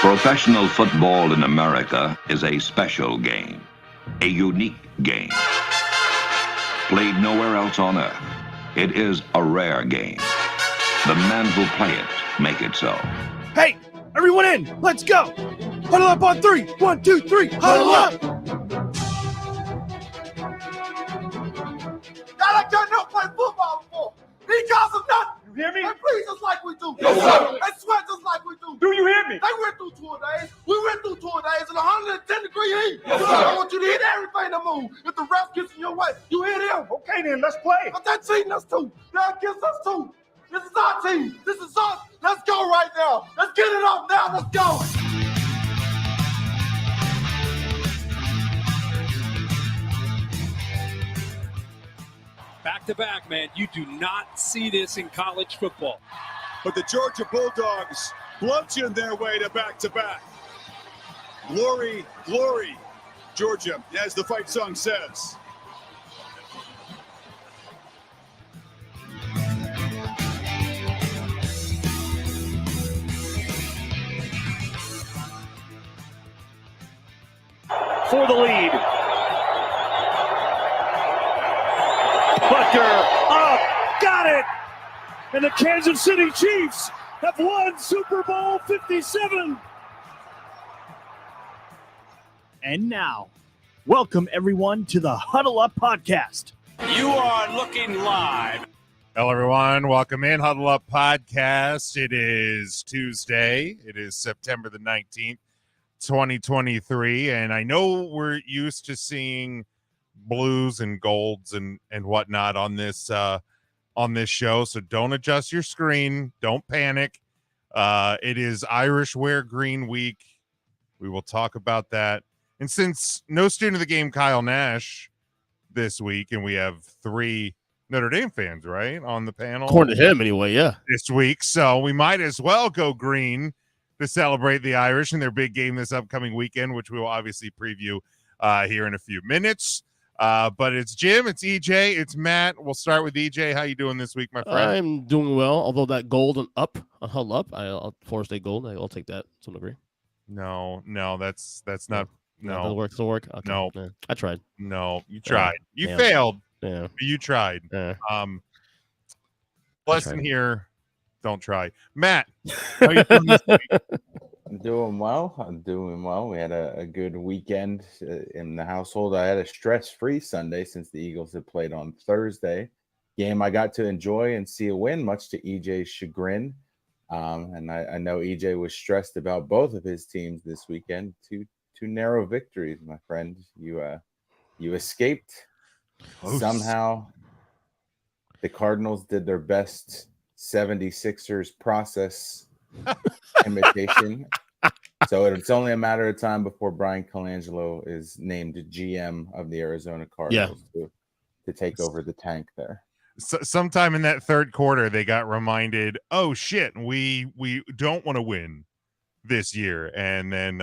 Professional football in America is a special game, a unique game. Played nowhere else on earth, it is a rare game. The men who play it make it so. Hey, everyone in, let's go. Huddle up on 3. 1, 2, 3, huddle up. Y'all like y'all never played football before. These guys are nothing. You hear me? They breathe just like we do. Yes, sir. They sweat just like we do. Do you hear me? They went through tour days. We went through tour days in 110-degree heat. Yes, sir. I want you to hit everything that moves. If the ref gets in your way, you hit him. Okay, then, let's play. But they're cheating us too. They're against us too. This is our team. This is us. Let's go right now. Let's get it off now. Let's go. Back-to-back, man. You do not see this in college football. But the Georgia Bulldogs bludgeon their way to back-to-back. Glory, glory, Georgia, as the fight song says. For the lead. Butker up, got it. And the Kansas City Chiefs have won Super Bowl 57. And now, welcome everyone to the Huddle Up Podcast. You are looking live. Hello, everyone. Welcome in Huddle Up Podcast. It is Tuesday. It is September the 19th, 2023. And I know we're used to seeing blues and golds and whatnot on this show. So don't adjust your screen. Don't panic. It is Irish Wear Green Week. We will talk about that. And since no student of the game, Kyle Nash, this week, and we have 3 Notre Dame fans, right, on the panel. According to him, anyway, yeah. This week. So we might as well go green to celebrate the Irish and their big game this upcoming weekend, which we will obviously preview here in a few minutes. But it's Jim, it's EJ, it's Matt. We'll start with EJ. How you doing this week, my friend? I'm doing well, although that golden up, on Huddle Up, I'll Florida State gold. I'll take that to some degree. No, that's not. No, doesn't work. Okay. No, yeah. I tried. No, you tried. You yeah. failed. Yeah, but you tried. Yeah. Lesson here: don't try. Matt, how you doing this week? I'm doing well. We had a good weekend in the household. I had a stress-free Sunday since the Eagles had played on Thursday. Game I got to enjoy and see a win, much to EJ's chagrin. And I know EJ was stressed about both of his teams this weekend. Two narrow victories, my friend. You escaped. Close. Somehow the Cardinals did their best 76ers process imitation. So it's only a matter of time before Brian Colangelo is named GM of the Arizona Cardinals to take over the tank there. So, sometime in that third quarter, they got reminded, oh, shit, we don't want to win this year. And then,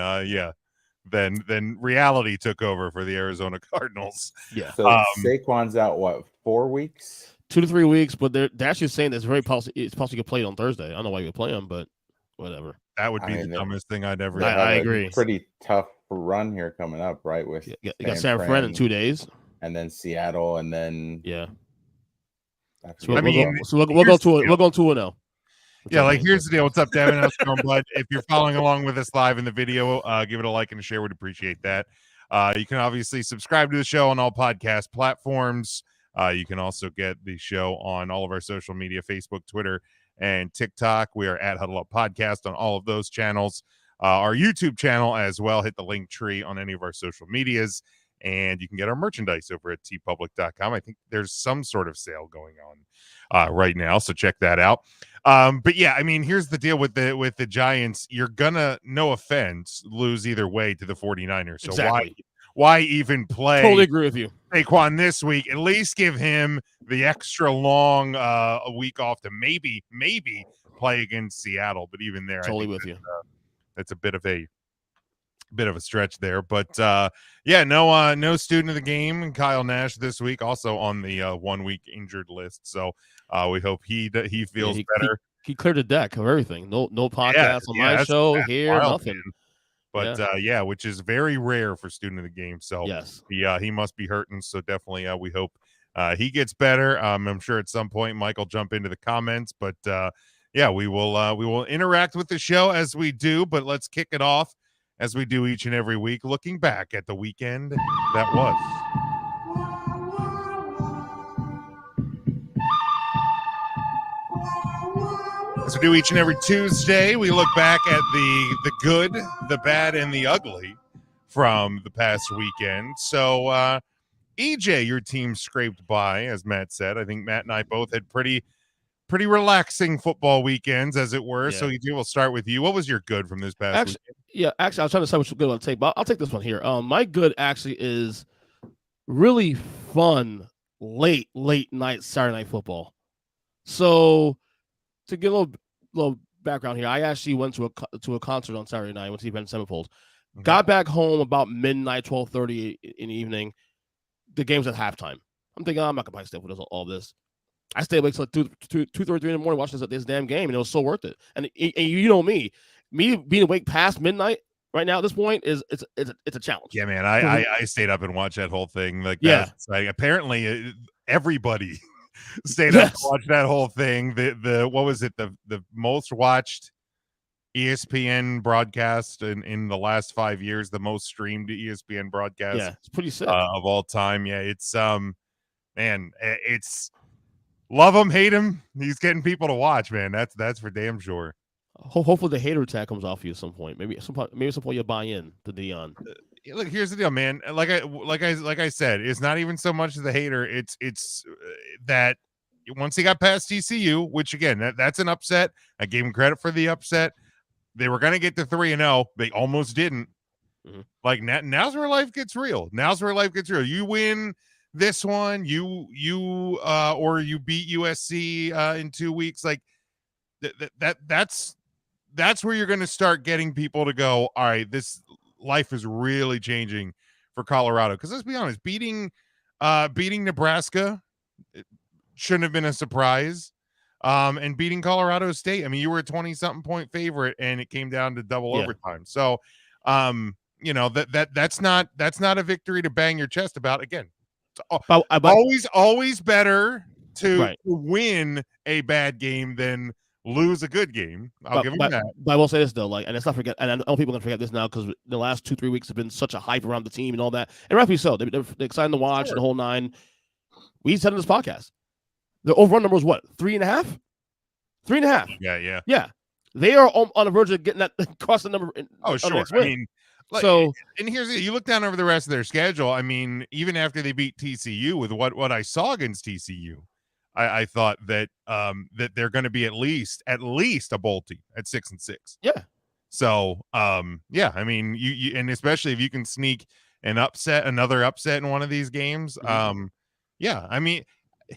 then reality took over for the Arizona Cardinals. Yeah. So Saquon's out, 4 weeks? 2 to 3 weeks, but they're actually saying that it's possible you could play it on Thursday. I don't know why you would play them, but whatever. That would be the dumbest thing I'd ever. I agree. Pretty tough run here coming up, right? With you got San Fran in 2 days, and then Seattle, and then So we'll go 2-0. Yeah, like here's the deal. What's up, Devin? How's it going, bud? If you're following along with us live in the video, give it a like and a share. We'd appreciate that. You can obviously subscribe to the show on all podcast platforms. You can also get the show on all of our social media, Facebook, Twitter, and TikTok. We are at Huddle Up Podcast on all of those channels. Our YouTube channel as well. Hit the link tree on any of our social medias. And you can get our merchandise over at tpublic.com. I think there's some sort of sale going on right now, so check that out. But yeah, I mean, here's the deal with the Giants. You're gonna, no offense, lose either way to the 49ers. So exactly. Why even play? Totally agree with you. Saquon this week. At least give him the extra long a week off to maybe play against Seattle. But even there, totally with you. That's a bit of a stretch there. But no student of the game, Kyle Nash this week, also on the 1 week injured list. So we hope he feels better. he cleared the deck of everything. No podcast on my that's show here, wild, nothing. man. But which is very rare for student of the game. So Yes. he must be hurting. So definitely we hope he gets better. I'm sure at some point Mike will jump into the comments, but we will interact with the show as we do, but let's kick it off as we do each and every week, looking back at the weekend that was. As we do each and every Tuesday, we look back at the good, the bad, and the ugly from the past weekend. So, EJ, your team scraped by, as Matt said. I think Matt and I both had pretty relaxing football weekends, as it were. Yeah. So, EJ, we'll start with you. What was your good from this past weekend? Yeah, actually, I was trying to decide which good one to take, but I'll take this one here. My good actually is really fun late night Saturday night football. So, to get a little background here, I actually went to a concert on Saturday night. I went to the event Sevenfold. Okay. Got back home about midnight, 12:30 in the evening. The game's at halftime. I'm thinking, I'm not gonna stay with all this. I stayed awake till 2:33 in the morning watching this damn game, and it was so worth it. And you know me being awake past midnight right now at this point it's a challenge. Yeah, man, I stayed up and watched that whole thing. Like, yeah, like apparently everybody stayed up to watch that whole thing. The what was it? The most watched ESPN broadcast in the last 5 years, the most streamed ESPN broadcast. Yeah, it's pretty sick of all time. Yeah, it's man, it's love him, hate him. He's getting people to watch, man. That's for damn sure. Hopefully the hater attack comes off you at some point. Maybe some point you'll buy in to Dion. Look, here's the deal, man. Like I said, it's not even so much the hater. It's that once he got past TCU, which again, that's an upset. I gave him credit for the upset. They were gonna get to 3-0. They almost didn't. Mm-hmm. Like now's where life gets real. You win this one, or you beat USC in 2 weeks. Like that's where you're going to start getting people to go, all right, this life is really changing for Colorado. Because let's be honest, beating Nebraska shouldn't have been a surprise. And beating Colorado State, I mean, you were a 20-something point favorite, and it came down to double overtime. So, that's not a victory to bang your chest about. Again, it's always better to win a bad game than lose a good game. I'll give him that. But I will say this though, like, and let's not forget, and I know people are gonna forget this now because the last 2-3 weeks have been such a hype around the team and all that, and rightfully so. They're excited to watch the whole nine. We said in this podcast, the overrun number was what, 3.5? 3.5. Yeah. They are on the verge of getting that across the number. Sure. I mean, and you look down over the rest of their schedule. I mean, even after they beat TCU, with what I saw against TCU, I thought that that they're going to be at least a bowl team at 6-6. Yeah. So I mean, you and especially if you can sneak another upset in one of these games. I mean,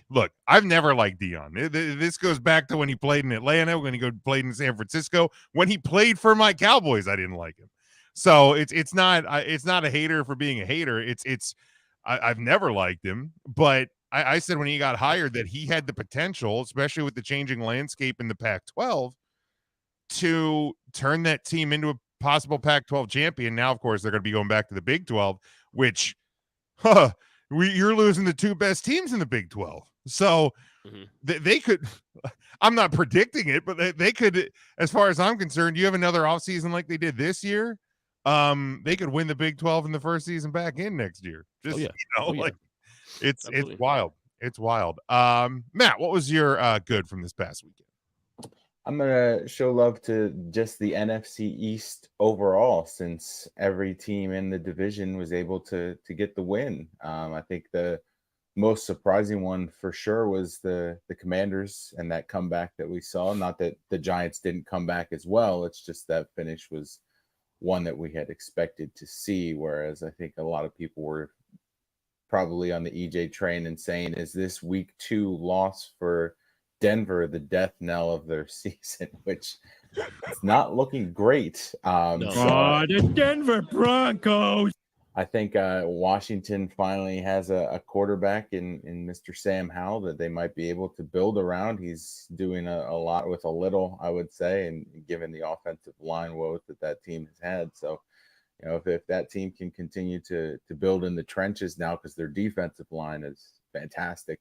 look, I've never liked Dion. This goes back to when he played in Atlanta, when he played in San Francisco, when he played for my Cowboys. I didn't like him. So it's not a hater for being a hater. I've never liked him, but I said when he got hired that he had the potential, especially with the changing landscape in the Pac-12, to turn that team into a possible Pac-12 champion. Now, of course, they're going to be going back to the Big 12, which, you're losing the two best teams in the Big 12. So they could, I'm not predicting it, but they could, as far as I'm concerned, you have another offseason like they did this year. They could win the Big 12 in the first season back in next year. It's wild. It's wild. Matt, what was your good from this past weekend? I'm going to show love to just the NFC East overall, since every team in the division was able to get the win. I think the most surprising one for sure was the Commanders and that comeback that we saw. Not that the Giants didn't come back as well. It's just that finish was one that we had expected to see, whereas I think a lot of people were probably on the EJ train and saying, is this week 2 loss for Denver the death knell of their season, which it's not looking great. The Denver Broncos. I think Washington finally has a quarterback in Mr. Sam Howell that they might be able to build around. He's doing a lot with a little, I would say, and given the offensive line woes that team has had. So, if that team can continue to build in the trenches now, because their defensive line is fantastic,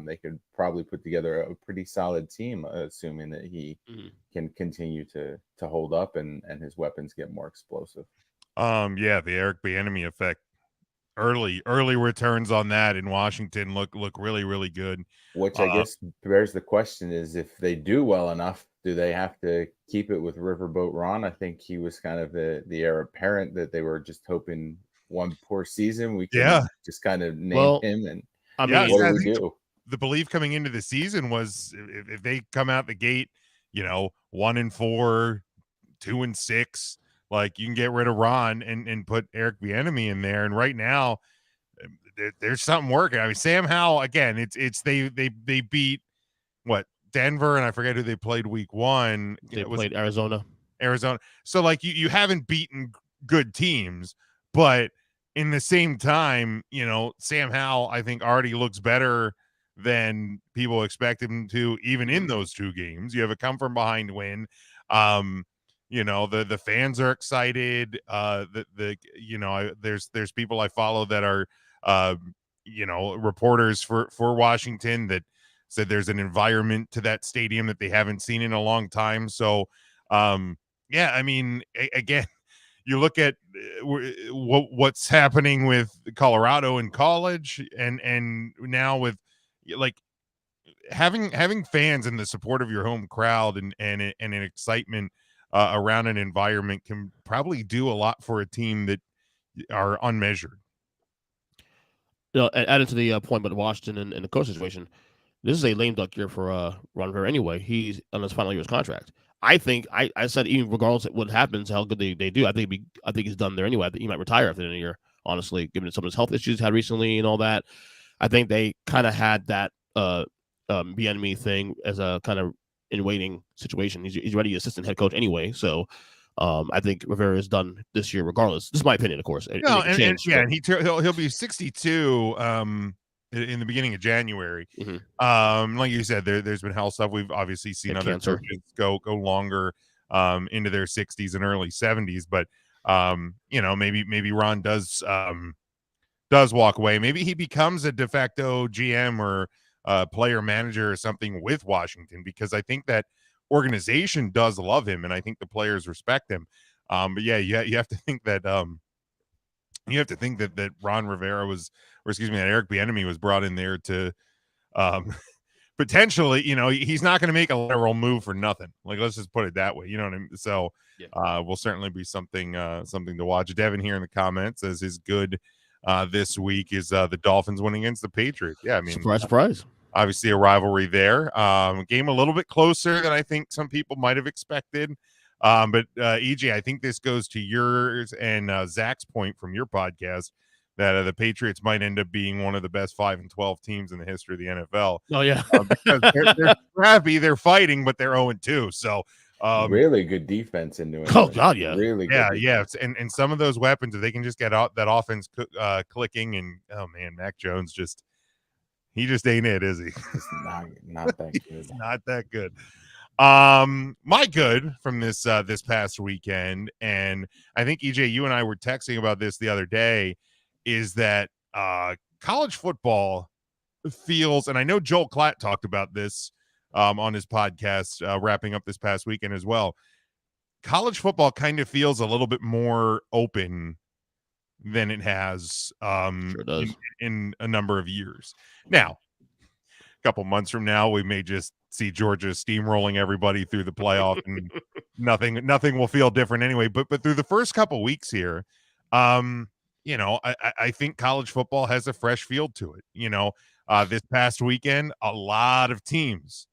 they could probably put together a pretty solid team, assuming that he can continue to hold up and his weapons get more explosive. The Eric Bieniemy effect. Early returns on that in Washington look really, really good. Which I guess bears the question is, if they do well enough, do they have to keep it with Riverboat Ron? I think he was kind of the heir apparent that they were just hoping one poor season we can just kind of name him. And what do we do? The belief coming into the season was if they come out the gate, 1-4, 2-6. Like, you can get rid of Ron and put Eric Bieniemy in there. And right now, there's something working. I mean, Sam Howell, again, it's they beat Denver, and I forget who they played week 1. They played Arizona. So like you haven't beaten good teams, but in the same time, Sam Howell, I think, already looks better than people expect him to, even in those 2 games. You have a come from behind win. The fans are excited. There's people I follow that are reporters for Washington that said there's an environment to that stadium that they haven't seen in a long time. So I mean, again, you look at what's happening with Colorado in college, and now with like having fans and the support of your home crowd and an excitement around an environment can probably do a lot for a team that are unmeasured. Adding to the point about Washington and the coach situation, this is a lame duck year for Ron Rivera anyway. He's on his final year's contract. I think I said, even regardless of what happens, how good they do, I think he's done there anyway. I think he might retire after the end of the year, honestly, given some of his health issues had recently and all that. I think they kind of had that Bieniemy thing as a kind of in waiting situation. He's already assistant head coach anyway, so I think Rivera is done this year regardless. This is my opinion, of course. He'll be 62 in the beginning of January. Like you said, there's been health stuff. We've obviously seen other coaches go longer into their 60s and early 70s, but maybe Ron does walk away. Maybe he becomes a de facto GM or player manager or something with Washington, because I think that organization does love him and I think the players respect him. But yeah, you have to think that that Ron Rivera that Eric Bieniemy was brought in there to potentially, he's not going to make a lateral move for nothing. Like, let's just put it that way. You know what I mean? So will certainly be something to watch. Devin here in the comments says his good this week is the Dolphins winning against the Patriots. Yeah, I mean, surprise. Obviously a rivalry there. Game a little bit closer than I think some people might have expected. But EJ, I think this goes to yours and Zach's point from your podcast that the Patriots might end up being one of the best 5-12 teams in the history of the NFL. Oh yeah, because they're scrappy, they're fighting, but they're 0-2. So really good defense in New England. Oh God, yeah, really good. Yeah. And some of those weapons, if they can just get out that offense clicking, and oh man, Mac Jones he just ain't it, is he? It's not that good. It's not that good. My good from this past weekend, and I think EJ, you and I were texting about this the other day, is that college football feels, and I know Joel Klatt talked about this on his podcast wrapping up this past weekend as well. College football kind of feels a little bit more open than it has sure does. In a number of years. Now, a couple months from now, we may just see Georgia steamrolling everybody through the playoff, and nothing will feel different anyway. But through the first couple weeks here, I think college football has a fresh feel to it. This past weekend, a lot of teams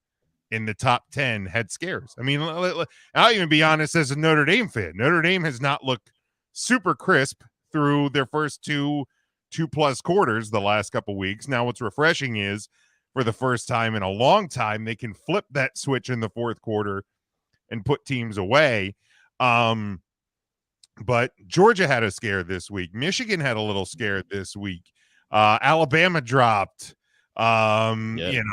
in the top 10 had scares. I mean, I'll even be honest, as a Notre Dame fan, Notre Dame has not looked super crisp through their first two plus quarters the last couple weeks. Now, what's refreshing is, for the first time in a long time, they can flip that switch in the fourth quarter and put teams away. But Georgia had a scare this week. Michigan had a little scare this week. Alabama dropped. The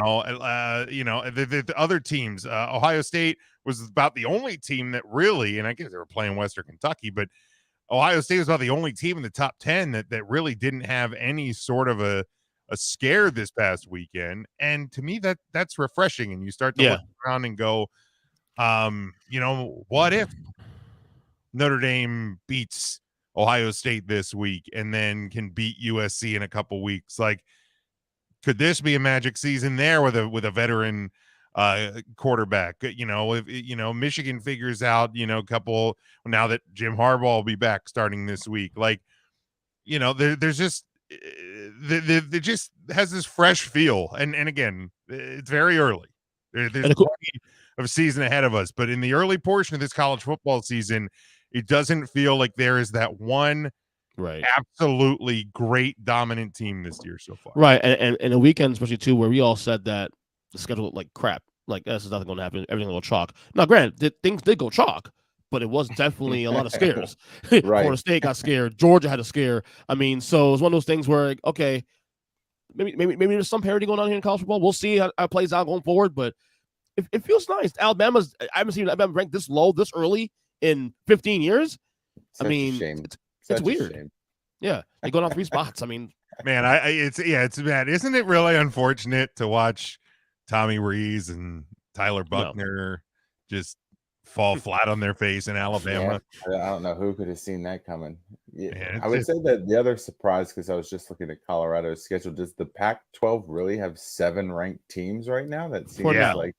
other teams. Ohio State was about the only team that really, and I guess they were playing Western Kentucky, but Ohio State was about the only team in the top 10 that really didn't have any sort of a scare this past weekend. And to me, that's refreshing. And you start to look around and go, what if Notre Dame beats Ohio State this week and then can beat USC in a couple weeks? Like, could this be a magic season there with a veteran quarterback? If Michigan figures out, a couple now that Jim Harbaugh will be back starting this week. Like, there's just it just has this fresh feel. And again, it's very early. There's plenty of season ahead of us, but in the early portion of this college football season, it doesn't feel like there is that one absolutely great dominant team this year so far. Right. And a weekend, especially too, where we all said that the schedule looked like crap. Like, this is nothing going to happen. Everything will go chalk. Now, granted, things did go chalk, but it was definitely a lot of scares. Florida State got scared. Georgia had a scare. I mean, so it's one of those things where, okay, maybe there's some parity going on here in college football. We'll see how it plays out going forward, but it feels nice. I haven't seen Alabama ranked this low, this early in 15 years. Such I mean, a shame. it's weird. Yeah, they go down 3 spots. I mean, man, it's bad. Isn't it really unfortunate to watch Tommy Rees and Tyler Buckner just fall flat on their face in Alabama? Yeah, I don't know who could have seen that coming. Man, I would say that the other surprise, because I was just looking at Colorado's schedule, does the Pac-12 really have 7 ranked teams right now? That seems like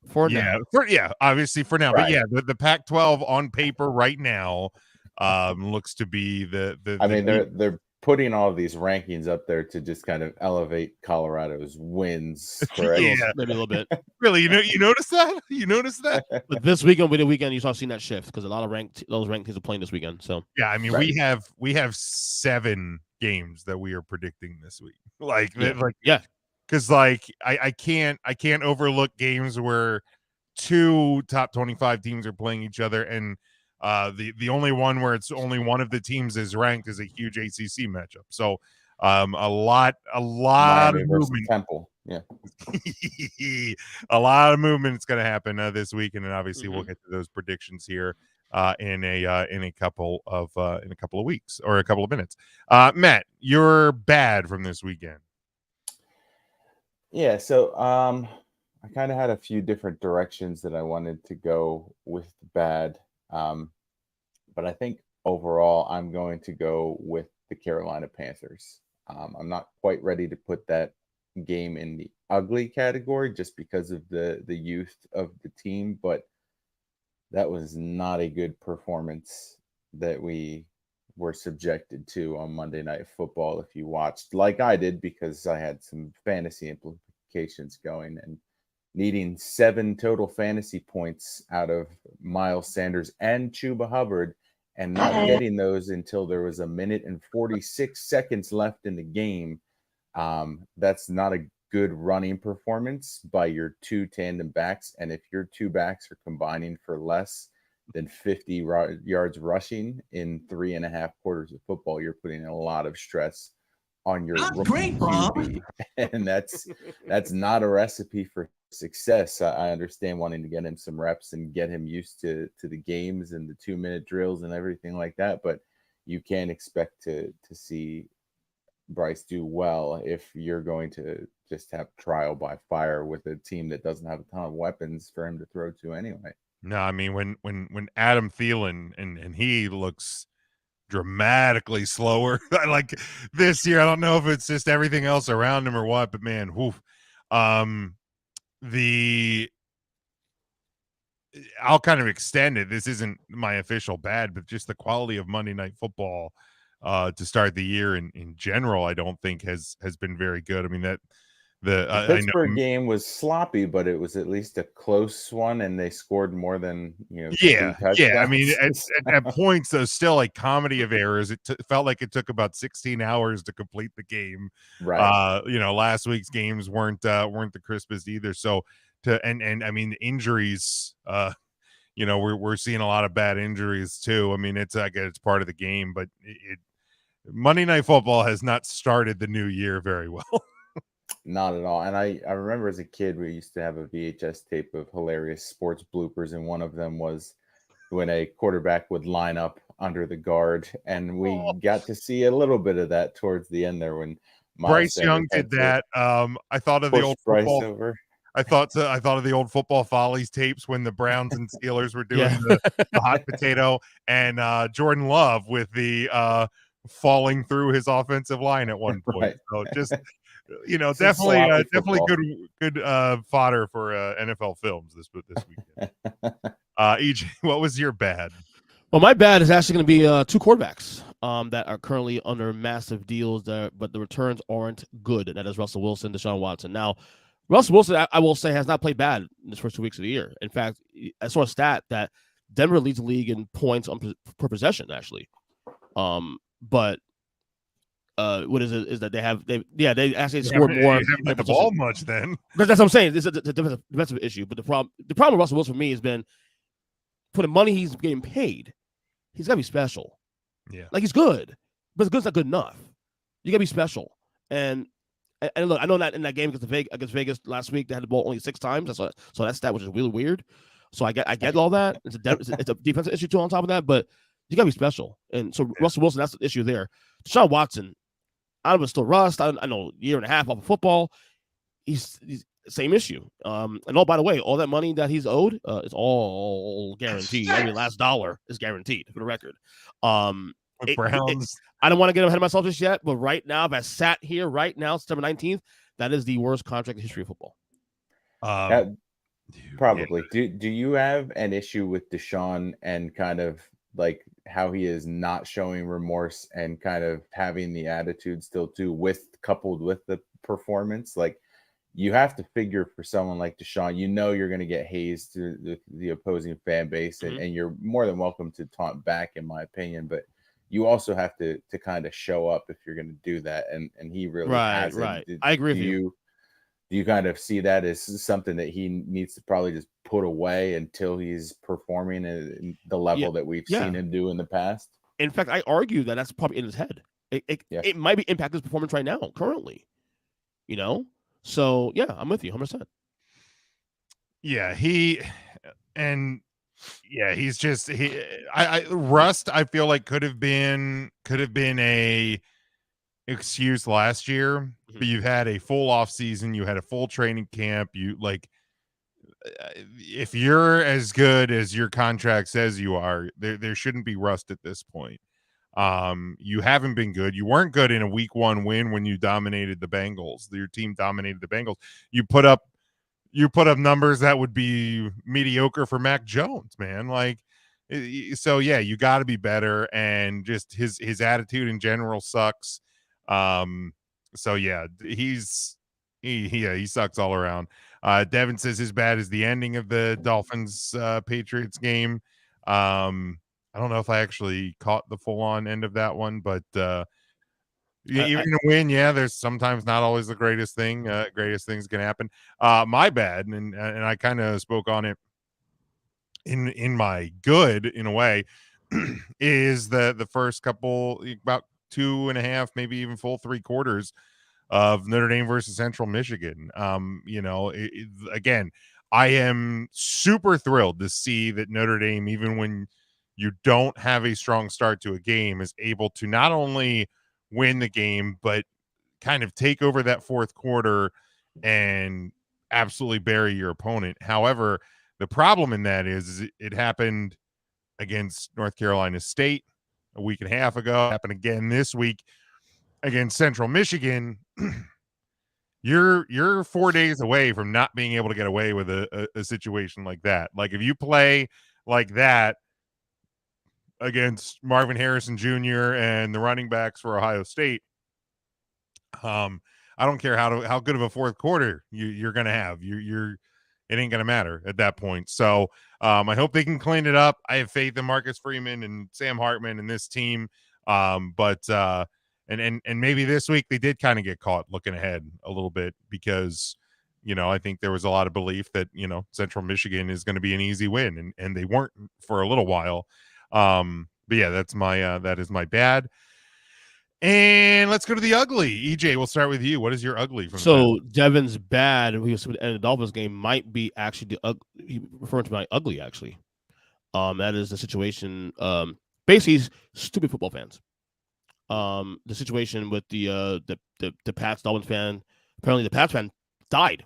obviously for now, but the Pac-12 on paper right now looks to be they're putting all of these rankings up there to just kind of elevate Colorado's wins. Maybe a little bit. Really, you notice that? You notice that? But this weekend, you start seeing that shift because a lot of those ranked teams are playing this weekend. So yeah, I mean, we have 7 games that we are predicting this week. Because I can't overlook games where 2 top 25 teams are playing each other, and the only one where it's only one of the teams is ranked is a huge ACC matchup. So a lot Miami of versus movement. Temple. Yeah. A lot of movement is going to happen this week, and then obviously we'll get to those predictions here in a couple of weeks or a couple of minutes. Matt, you're bad from this weekend. Yeah, so I kind of had a few different directions that I wanted to go with bad. But I think overall, I'm going to go with the Carolina Panthers. I'm not quite ready to put that game in the ugly category just because of the youth of the team, but that was not a good performance that we were subjected to on Monday Night Football. If you watched like I did, because I had some fantasy implications going, and needing 7 total fantasy points out of Miles Sanders and Chuba Hubbard, and not getting those until there was 1 minute and 46 seconds left in the game. That's not a good running performance by your 2 tandem backs. And if your 2 backs are combining for less than 50 yards rushing in 3.5 quarters of football, you're putting a lot of stress on your rookie QB. And that's not a recipe for success. I understand wanting to get him some reps and get him used to the games and the 2-minute drills and everything like that, but you can't expect to see Bryce do well if you're going to just have trial by fire with a team that doesn't have a ton of weapons for him to throw to anyway. No, I mean, when Adam Thielen and he looks dramatically slower like this year, I don't know if it's just everything else around him or what, but man, I'll kind of extend it. This isn't my official bad, but just the quality of Monday Night Football to start the year in general, I don't think has been very good. I mean, the Pittsburgh game was sloppy, but it was at least a close one, and they scored more than 2 touchdowns. I mean, at points, there's still a comedy of errors. It felt like it took about 16 hours to complete the game. Right. Last week's games weren't the crispest either. So I mean, injuries. we're seeing a lot of bad injuries too. I mean, it's part of the game, but Monday Night Football has not started the new year very well. Not at all. And I remember as a kid, we used to have a VHS tape of hilarious sports bloopers, and one of them was when a quarterback would line up under the guard, and we got to see a little bit of that towards the end there when Bryce Young did that. I thought of the old football. Over. I thought of the old Football Follies tapes when the Browns and Steelers were doing the hot potato, and Jordan Love with the falling through his offensive line at one point. Right. So just definitely good fodder for NFL films this weekend. EJ, what was your bad? Well, my bad is actually going to be two quarterbacks that are currently under massive deals, but the returns aren't good. And that is Russell Wilson, Deshaun Watson. Now, Russell Wilson, I will say, has not played bad in his first 2 weeks of the year. In fact, I saw a stat that Denver leads the league in points per possession, actually. But what is it? Is that they actually scored more. You haven't the ball much then. That's what I'm saying. It's a defensive issue. But the problem with Russell Wilson for me has been for the money he's getting paid. He's got to be special. Yeah. Like, he's good, but good's not good enough. You got to be special. And look, I know that in that game against Vegas last week, they had the ball only 6 times. So that stat, which is really weird. So I get all that. It's a defensive issue too on top of that, but you got to be special. And so Russell Wilson, that's the issue there. Deshaun Watson, I was still rust. I know, year and a half off of football. He's same issue. And by the way, all that money that he's owed is all guaranteed. Every last dollar is guaranteed, for the record. Browns. I don't want to get ahead of myself just yet, but right now, if I sat here right now, September 19th, that is the worst contract in the history of football. Probably. Yeah. Do you have an issue with Deshaun and kind of like how he is not showing remorse and kind of having the attitude still too, coupled with the performance? Like, you have to figure for someone like Deshaun, you're going to get hazed to the opposing fan base, and you're more than welcome to taunt back, in my opinion. But you also have to kind of show up if you're going to do that, and he really hasn't. Right. I agree with you. Do you kind of see that as something that he needs to probably just put away until he's performing at the level that we've seen him do in the past? In fact, I argue that that's probably in his head. It might be impacting his performance right now, currently. So, I'm with you 100%. Yeah, he's just Rust, I feel like could have been a excuse last year, but you've had a full off season, you had a full training camp, if you're as good as your contract says you are, there shouldn't be rust at this point. You haven't been good. You weren't good in a week 1 win when you dominated the Bengals. Your team dominated the Bengals. You put up numbers that would be mediocre for Mac Jones, man. So you got to be better, and just his attitude in general sucks. He sucks all around. Devin says his bad is the ending of the Dolphins Patriots game. I don't know if I actually caught the full-on end of that one, but even a win, there's sometimes not always the greatest thing. Greatest things can happen. My bad, and I kind of spoke on it in my good, in a way, is the first couple, about 2.5, maybe even full 3 quarters of Notre Dame versus Central Michigan. Again, I am super thrilled to see that Notre Dame, even when you don't have a strong start to a game, is able to not only win the game, but kind of take over that fourth quarter and absolutely bury your opponent. However, the problem in that is it happened against North Carolina State a week and a half ago. It happened again this week against Central Michigan. You're 4 days away from not being able to get away with a situation like that. Like, if you play like that against Marvin Harrison Jr. and the running backs for Ohio State, I don't care how good of a fourth quarter you're going to have. It ain't going to matter at that point. So I hope they can clean it up. I have faith in Marcus Freeman and Sam Hartman and this team. But maybe this week they did kind of get caught looking ahead a little bit, because I think there was a lot of belief that, Central Michigan is going to be an easy win, and they weren't for a little while. But yeah, that is my bad. And let's go to the ugly. EJ, we'll start with you. What is your ugly from So Devin's bad, we was at the Dolphins game, might be actually referring to my ugly, actually. That is the situation. Basically, stupid football fans. The situation with the Pats Dolphins fan. Apparently, the Pats fan died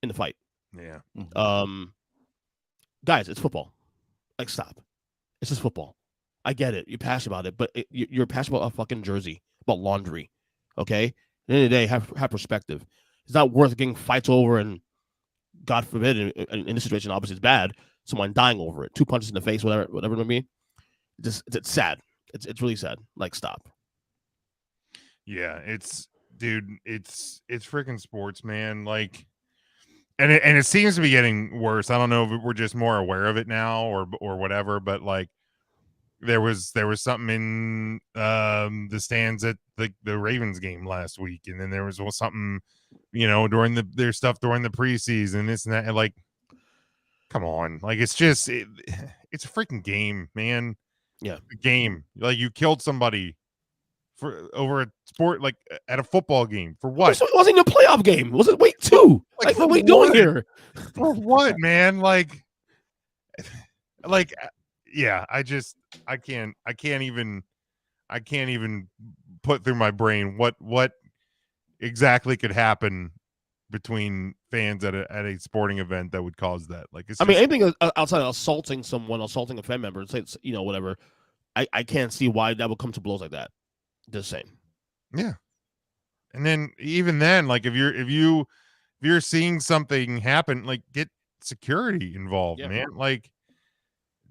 in the fight. Yeah. Guys, it's football. Like, stop. It's just football. I get it. You're passionate about it, but you're passionate about a fucking jersey, about laundry. Okay? At the end of the day, have perspective. It's not worth getting fights over, and God forbid, in this situation, obviously it's bad, someone dying over it. 2 punches in the face, whatever it may be. It's sad. It's really sad. Like, stop. Yeah, it's freaking sports, man. Like, and it seems to be getting worse. I don't know if we're just more aware of it now or whatever, but like there was something in the stands at the Ravens game last week, and then there was something, during their stuff during the preseason, this and that, and like, come on, like it's a freaking game, man. Yeah, a game. Like, you killed somebody for over a sport, like at a football game, for what? It wasn't even a playoff game. Was it week 2? Like what are we doing here? For what, man? Like, yeah, I can't even put through my brain what exactly could happen between fans at a sporting event that would cause that. Like, anything outside of assaulting someone, assaulting a fan member, say it's, whatever. I can't see why that would come to blows like that. The same. Yeah. And then even then, like, if you're seeing something happen, like, get security involved, man. Like,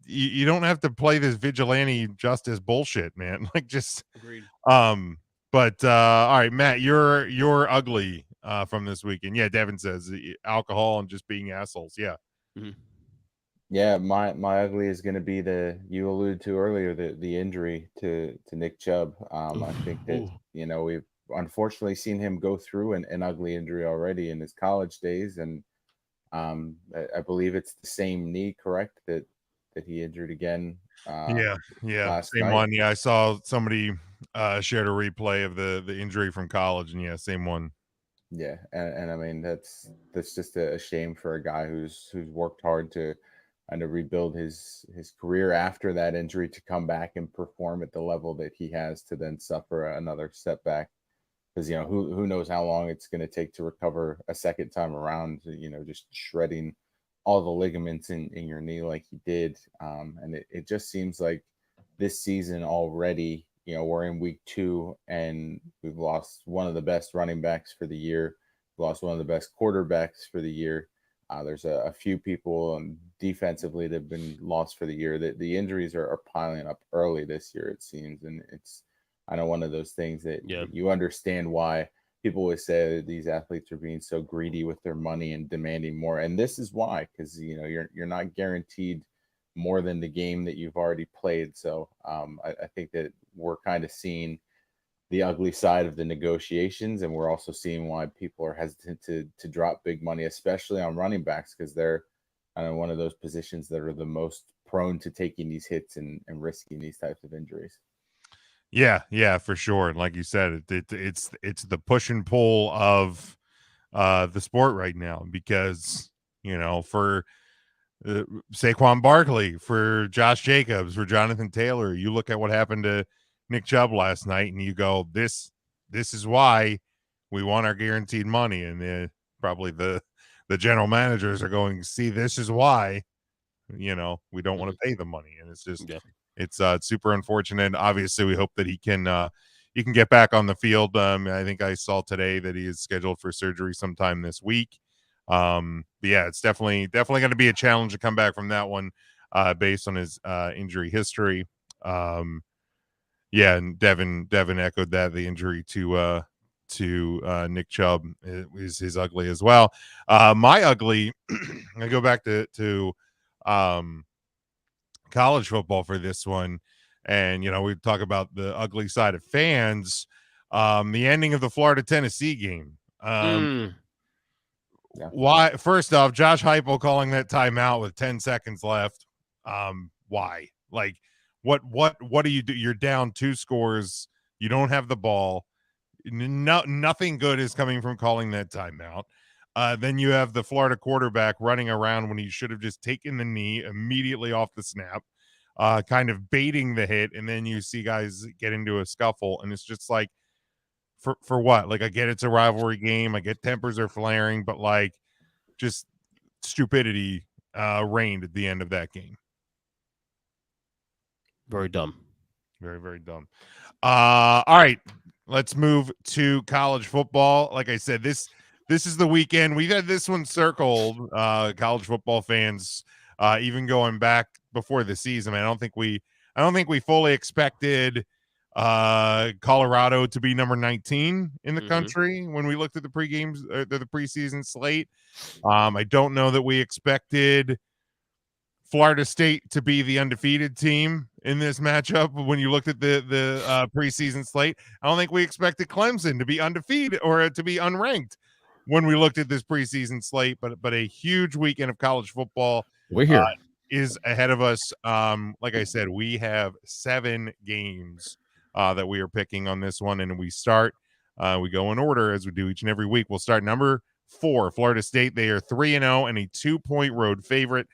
you don't have to play this vigilante justice bullshit, man. Like, just agreed. But all right, Matt, you're ugly from this weekend. Yeah, Devin says alcohol and just being assholes. Yeah. Mm-hmm. Yeah, my ugly is going to be you alluded to earlier, the injury to Nick Chubb. I think that we've unfortunately seen him go through an ugly injury already in his college days, and I believe it's the same knee, correct? That he injured again. Yeah, same night. one. Yeah, I saw somebody shared a replay of the injury from college, and yeah, same one. Yeah, and I mean that's just a shame for a guy who's worked hard to kind of rebuild his career after that injury, to come back and perform at the level that he has, to then suffer another setback, because who knows how long it's going to take to recover a second time around, just shredding all the ligaments in your knee like he did. And it just seems like this season already, we're in week 2 and we've lost one of the best running backs for the year, lost one of the best quarterbacks for the year. There's a few people defensively that have been lost for the year. The injuries are piling up early this year, it seems. And it's, I know, one of those things that you understand why people always say that these athletes are being so greedy with their money and demanding more. And this is why, because, you're not guaranteed more than the game that you've already played. So I think that we're kind of seeing the ugly side of the negotiations, and we're also seeing why people are hesitant to drop big money, especially on running backs, because they're one of those positions that are the most prone to taking these hits and risking these types of injuries. Yeah, for sure. And like you said, it's the push and pull of the sport right now, because for Saquon Barkley, for Josh Jacobs, for Jonathan Taylor, you look at what happened to Nick Chubb last night, and you go, this is why we want our guaranteed money. And probably the general managers are going, see, this is why, we don't want to pay the money. And it's just, it's super unfortunate. Obviously, we hope that he can get back on the field. I think I saw today that he is scheduled for surgery sometime this week. But yeah, it's definitely going to be a challenge to come back from that one, based on his injury history. Yeah, and Devin echoed that the injury to Nick Chubb is his ugly as well. My ugly, I go back to college football for this one, and we talk about the ugly side of fans. The ending of the Florida-Tennessee game. Why? First off, Josh Heupel calling that timeout with 10 seconds left. Why? Like, what do you do? You're down 2 scores. You don't have the ball. Nothing good is coming from calling that timeout. Then you have the Florida quarterback running around when he should have just taken the knee immediately off the snap, kind of baiting the hit, and then you see guys get into a scuffle, and it's just like, for what? Like, I get it's a rivalry game, I get tempers are flaring, but like, just stupidity reigned at the end of that game. Very dumb. Very, very dumb. All right, let's move to college football. Like I said, this is the weekend. We've had this one circled, college football fans, even going back before the season. I don't think we fully expected Colorado to be number 19 in the country when we looked at the the preseason slate. I don't know that we expected Florida State to be the undefeated team in this matchup. When you looked at the preseason slate, I don't think we expected Clemson to be undefeated or to be unranked when we looked at this preseason slate. But a huge weekend of college football We're here. Is ahead of us. Like I said, we have 7 games that we are picking on this one, and we go in order as we do each and every week. We'll start number 4, Florida State. They are 3-0 and a 2-point road favorite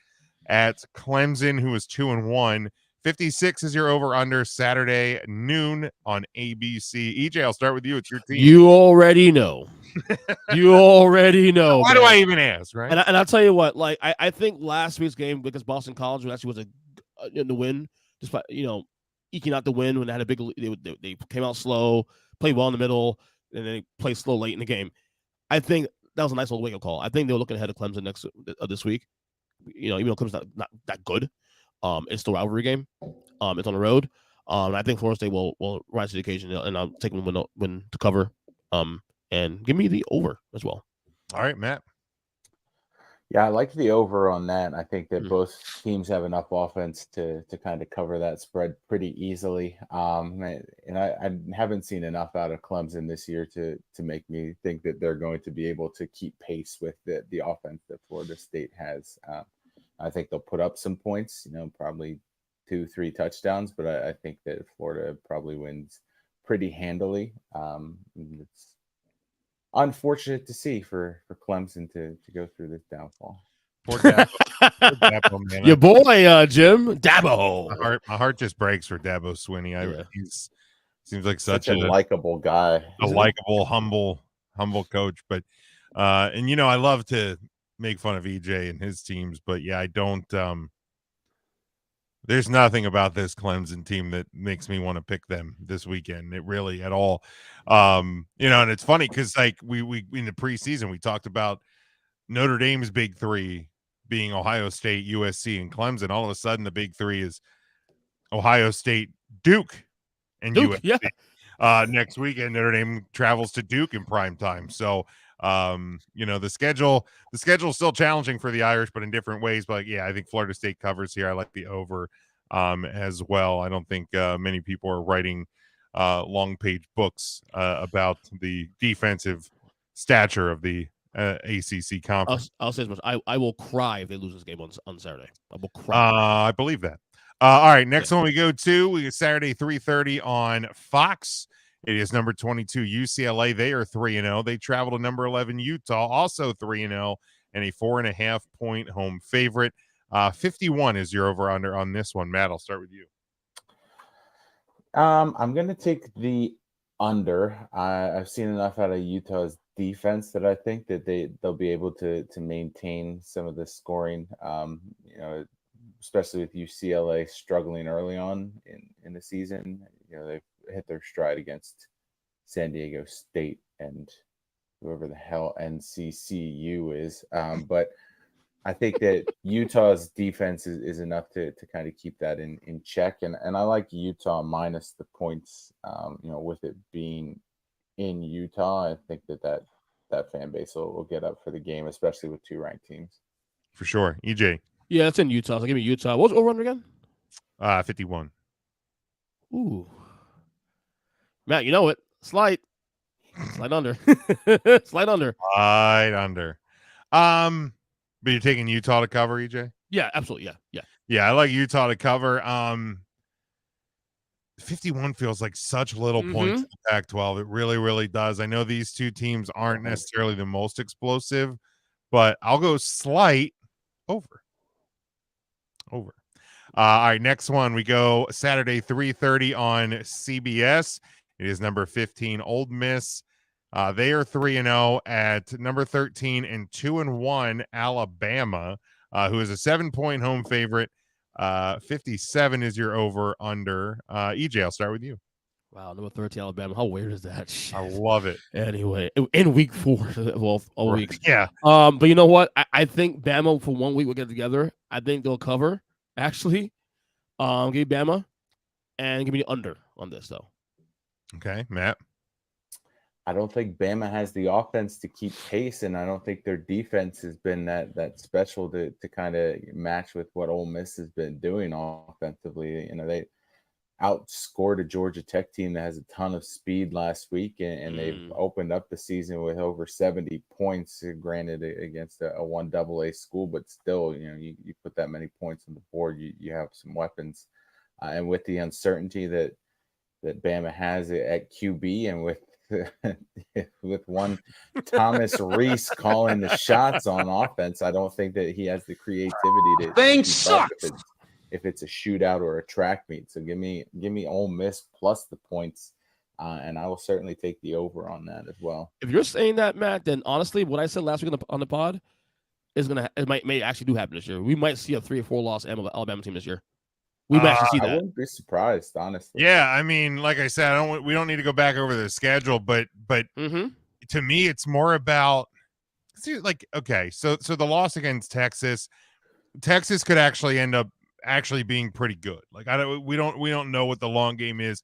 at Clemson, who is 2-1. 56 is your over-under, Saturday noon on ABC. EJ, I'll start with you. It's your team. You already know. You already know. Why do I even ask, right? And I'll tell you what, like, I think last week's game because Boston College actually was in the win, despite, eking out the win when they had a big – they came out slow, played well in the middle, and then they played slow late in the game. I think that was a nice little wake-up call. I think they were looking ahead of Clemson this week. Even though Clemson's not that good, it's still a rivalry game. It's on the road. And I think Florida State will rise to the occasion, and I'll take them win to cover. And give me the over as well. All right, Matt. Yeah, I like the over on that. I think that both teams have enough offense to kind of cover that spread pretty easily. And I haven't seen enough out of Clemson this year to make me think that they're going to be able to keep pace with the offense that Florida State has. I think they'll put up some points, probably 2-3 touchdowns, but I think that Florida probably wins pretty handily. It's unfortunate to see for Clemson to go through this downfall. Poor Dabo, man. Your boy, Jim Dabo. My heart just breaks for Dabo Swinney. He seems like such a likable guy, a likable, humble coach. But and I love to make fun of EJ and his teams, but yeah, I don't. There's nothing about this Clemson team that makes me want to pick them this weekend. It really at all. And it's funny because like we in the preseason we talked about Notre Dame's big 3 being Ohio State, USC, and Clemson. All of a sudden, the big 3 is Ohio State, Duke, and USC. Yeah. Next weekend, Notre Dame travels to Duke in prime time. So, the schedule's still challenging for the Irish, but in different ways. But yeah, I think Florida State covers here. I like the over as well. I don't think many people are writing long page books about the defensive stature of the ACC conference. I'll say as much. I will cry if they lose this game on Saturday. I will cry. I believe that. All right, next one we go to. We get Saturday 3:30 on Fox. It is number 22 UCLA. They are 3-0. They travel to number 11 Utah, also 3-0, and a 4.5-point home favorite. 51 is your over/under on this one. Matt, I'll start with you. I'm going to take the under. I've seen enough out of Utah's defense that I think that they'll be able to maintain some of the scoring. Especially with UCLA struggling early on in the season. They've hit their stride against San Diego State and whoever the hell NCCU is. But I think that Utah's defense is enough to kind of keep that in check. And I like Utah minus the points, with it being in Utah. I think that fan base will get up for the game, especially with 2 ranked teams. For sure. EJ. Yeah, it's in Utah. So give me Utah. What was over-under again? 51. Ooh. Matt, you know it. Slide under. Slide under. Slide under. But you're taking Utah to cover, EJ? Yeah, absolutely. Yeah. Yeah, I like Utah to cover. 51 feels like such little points in the Pac-12. It really, really does. I know these two teams aren't necessarily the most explosive, but I'll go slight over. All right, next one. We go Saturday, 3:30 on CBS. It is number 15, Ole Miss. They are 3-0 at number 13 and 2-1 Alabama, who is a 7-point home favorite. 57 is your over under. EJ, I'll start with you. Wow, number 13 Alabama. How weird is that? Shit. I love it. Anyway, in week 4 of all weeks. Yeah. But you know what? I think Bama for 1 week will get together. I think they'll cover. Actually, give me Bama and give me the under on this though. Okay, Matt. I don't think Bama has the offense to keep pace, and I don't think their defense has been that special to kind of match with what Ole Miss has been doing offensively. You know, they outscored a Georgia Tech team that has a ton of speed last week, and they've opened up the season with over 70 points, granted against a 1AA school, but still, you know, you put that many points on the board, you have some weapons. And with the uncertainty that Bama has at QB, and with one Thomas Reese calling the shots on offense, I don't think that he has the creativity to Thing keep up sucks. if it's a shootout or a track meet. So give me Ole Miss plus the points, and I will certainly take the over on that as well. If you're saying that, Matt, then honestly, what I said last week on the pod is may actually do happen this year. We might see a 3 or 4 loss Alabama team this year. We might actually see I that. wouldn't be surprised, honestly. Yeah, I mean, like I said, we don't need to go back over the schedule, but to me, it's more about like, okay, so the loss against Texas could actually end up being pretty good. Like we don't know what the long game is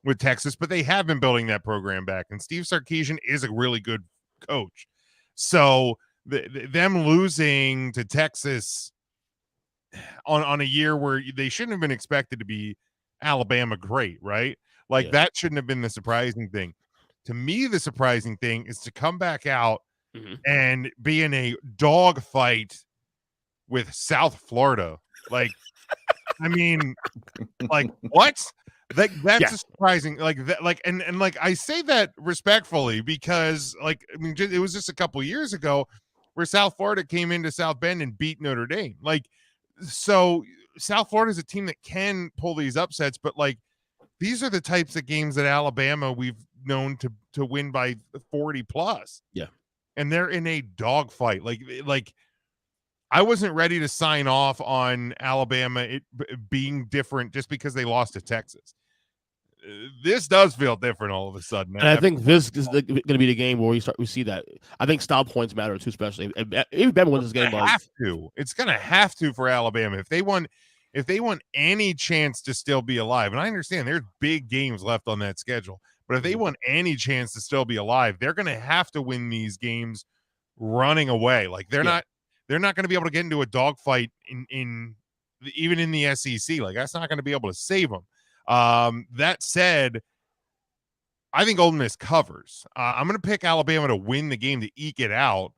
with Texas, but they have been building that program back, and Steve Sarkisian is a really good coach. So them losing to Texas on a year where they shouldn't have been expected to be Alabama great, right? Like that shouldn't have been the surprising thing. To me, the surprising thing is to come back out and be in a dog fight with South Florida. Like, I mean, like what? That's a surprising. Like that. Like and like I say that respectfully because like I mean it was just a couple years ago where South Florida came into South Bend and beat Notre Dame. Like, so South Florida is a team that can pull these upsets, but like these are the types of games that Alabama we've known to win by 40 plus. Yeah, and they're in a dogfight. Like I wasn't ready to sign off on Alabama being different just because they lost to Texas. This does feel different all of a sudden. And I think this is going to be the game where we see that. I think style points matter too, especially if Bama wins this game. It's going to have to for Alabama if they want any chance to still be alive. And I understand there's big games left on that schedule, but if they want any chance to still be alive, they're going to have to win these games running away. Like they're not going to be able to get into a dogfight even in the SEC. Like that's not going to be able to save them. That said, I think Ole Miss covers. I'm going to pick Alabama to win the game to eke it out,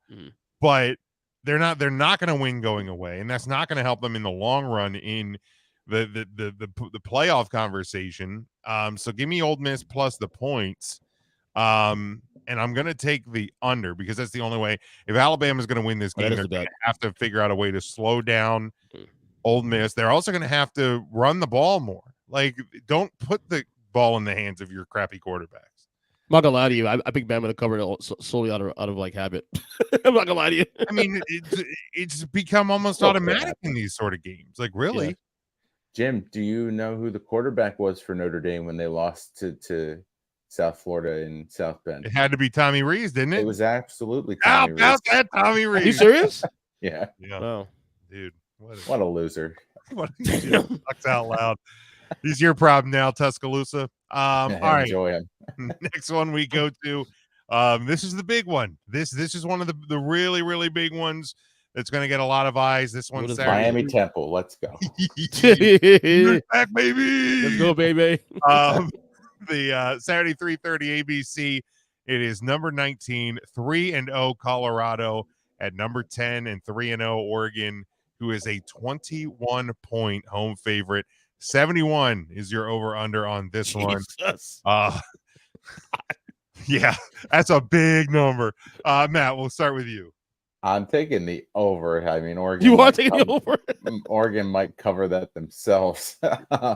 but they're not going to win going away, and that's not going to help them in the long run in the playoff conversation. So give me Ole Miss plus the points. And I'm going to take the under because that's the only way. If Alabama is going to win this game, they're going to have to figure out a way to slow down Ole Miss. They're also going to have to run the ball more. Like, don't put the ball in the hands of your crappy quarterbacks. I'm not gonna lie to you. I picked Bama to cover it solely out of like habit. I'm not gonna lie to you. I mean, it's become almost automatic in these sort of games. Like, really? Yeah. Jim, do you know who the quarterback was for Notre Dame when they lost to South Florida in South Bend? It had to be Tommy Rees, didn't it? It was absolutely Tommy Rees. How about that, Tommy Rees? Are you serious? Yeah. Wow. Dude, what a loser. What sucks out loud. He's your problem now, Tuscaloosa. All right. Enjoy him. Next one we go to. This is the big one. This is one of the really, really big ones that's going to get a lot of eyes. This one's Miami Temple. Let's go. Back, baby. Let's go, baby. The Saturday 3:30 ABC. It is number 19, 3-0 Colorado at number 10 and 3-0 Oregon, who is a 21-point home favorite. 71 is your over-under on this one. Yeah, that's a big number. Matt, we'll start with you. I'm taking the over. I mean, Oregon. You are taking the over? Oregon might cover that themselves. I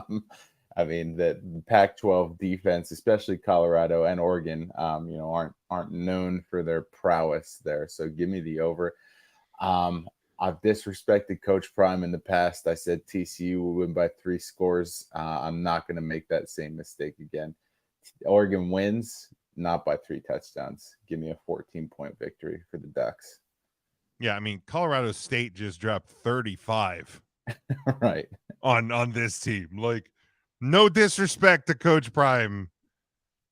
mean, the Pac-12 defense, especially Colorado and Oregon, aren't known for their prowess there. So give me the over. I've disrespected Coach Prime in the past. I said TCU will win by 3 scores. I'm not going to make that same mistake again. Oregon wins, not by 3 touchdowns. Give me a 14-point victory for the Ducks. Yeah, I mean, Colorado State just dropped 35 right on this team. Like, no disrespect to Coach Prime.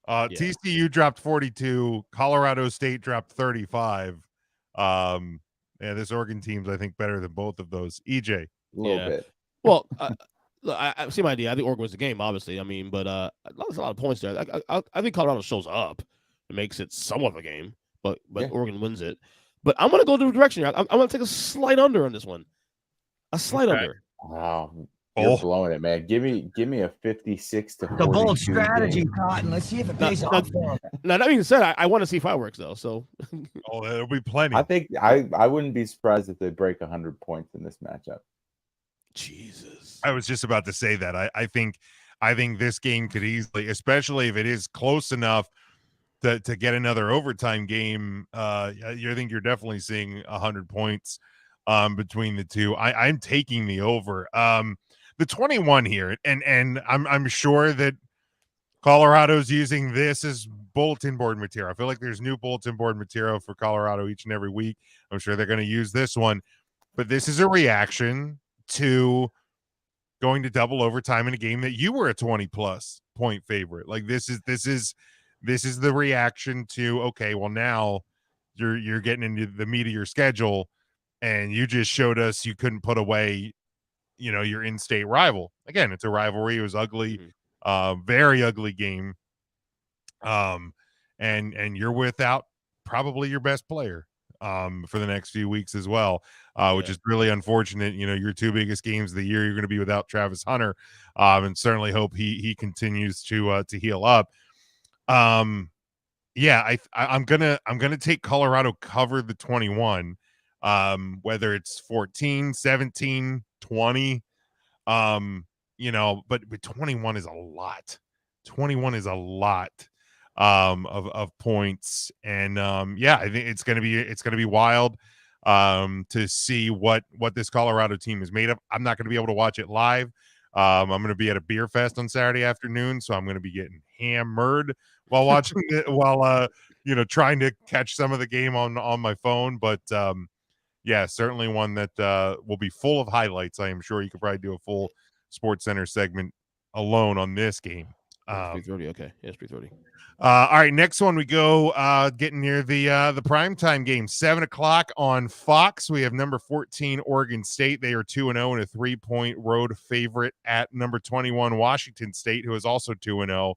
TCU dropped 42. Colorado State dropped 35. This Oregon team's, I think, better than both of those. EJ. A little bit. Well, look, I see my idea. I think Oregon wins the game, obviously. I mean, but there's a lot of points there. I think Colorado shows up and makes it somewhat of a game, but Oregon wins it. But I'm going to go the direction here. I'm going to take a slight under on this one. A slight under. Wow. You're blowing it, man. Give me a 56 to 42. The bold strategy, Cotton. Let's see if it pays off for him. Now, that being said, I want to see fireworks, though. So, there'll be plenty. I think I wouldn't be surprised if they break 100 points in this matchup. Jesus. I was just about to say that. I think this game could easily, especially if it is close enough to get another overtime game. I think you're definitely seeing 100 points between the two. I'm taking the over. The 21 here, and I'm sure that Colorado's using this as bulletin board material. I feel like there's new bulletin board material for Colorado each and every week. I'm sure they're going to use this one, but this is a reaction to going to double overtime in a game that you were a 20+ point favorite. Like this is the reaction to, okay, well now you're getting into the meat of your schedule and you just showed us you couldn't put away, your in-state rival. Again, it's a rivalry. It was ugly, very ugly game. And you're without probably your best player for the next few weeks as well, which is really unfortunate. Your 2 biggest games of the year, you're going to be without Travis Hunter, and certainly hope he continues to heal up. I'm gonna take Colorado cover the 21, whether it's 14, 17, 20, but 21 is a lot. 21 is a lot of points, and I think it's gonna be wild to see what this Colorado team is made of. I'm not gonna be able to watch it live. I'm gonna be at a beer fest on Saturday afternoon, so I'm gonna be getting hammered while watching it, while trying to catch some of the game on my phone. But certainly one that will be full of highlights. I am sure you could probably do a full Sports Center segment alone on this game. 3:30. Okay, it's 3:30. All right, next one we go. Getting near the primetime game, 7:00 on Fox. We have number 14 Oregon State. They are 2-0 and a 3-point road favorite at number 21 Washington State, who is also 2-0.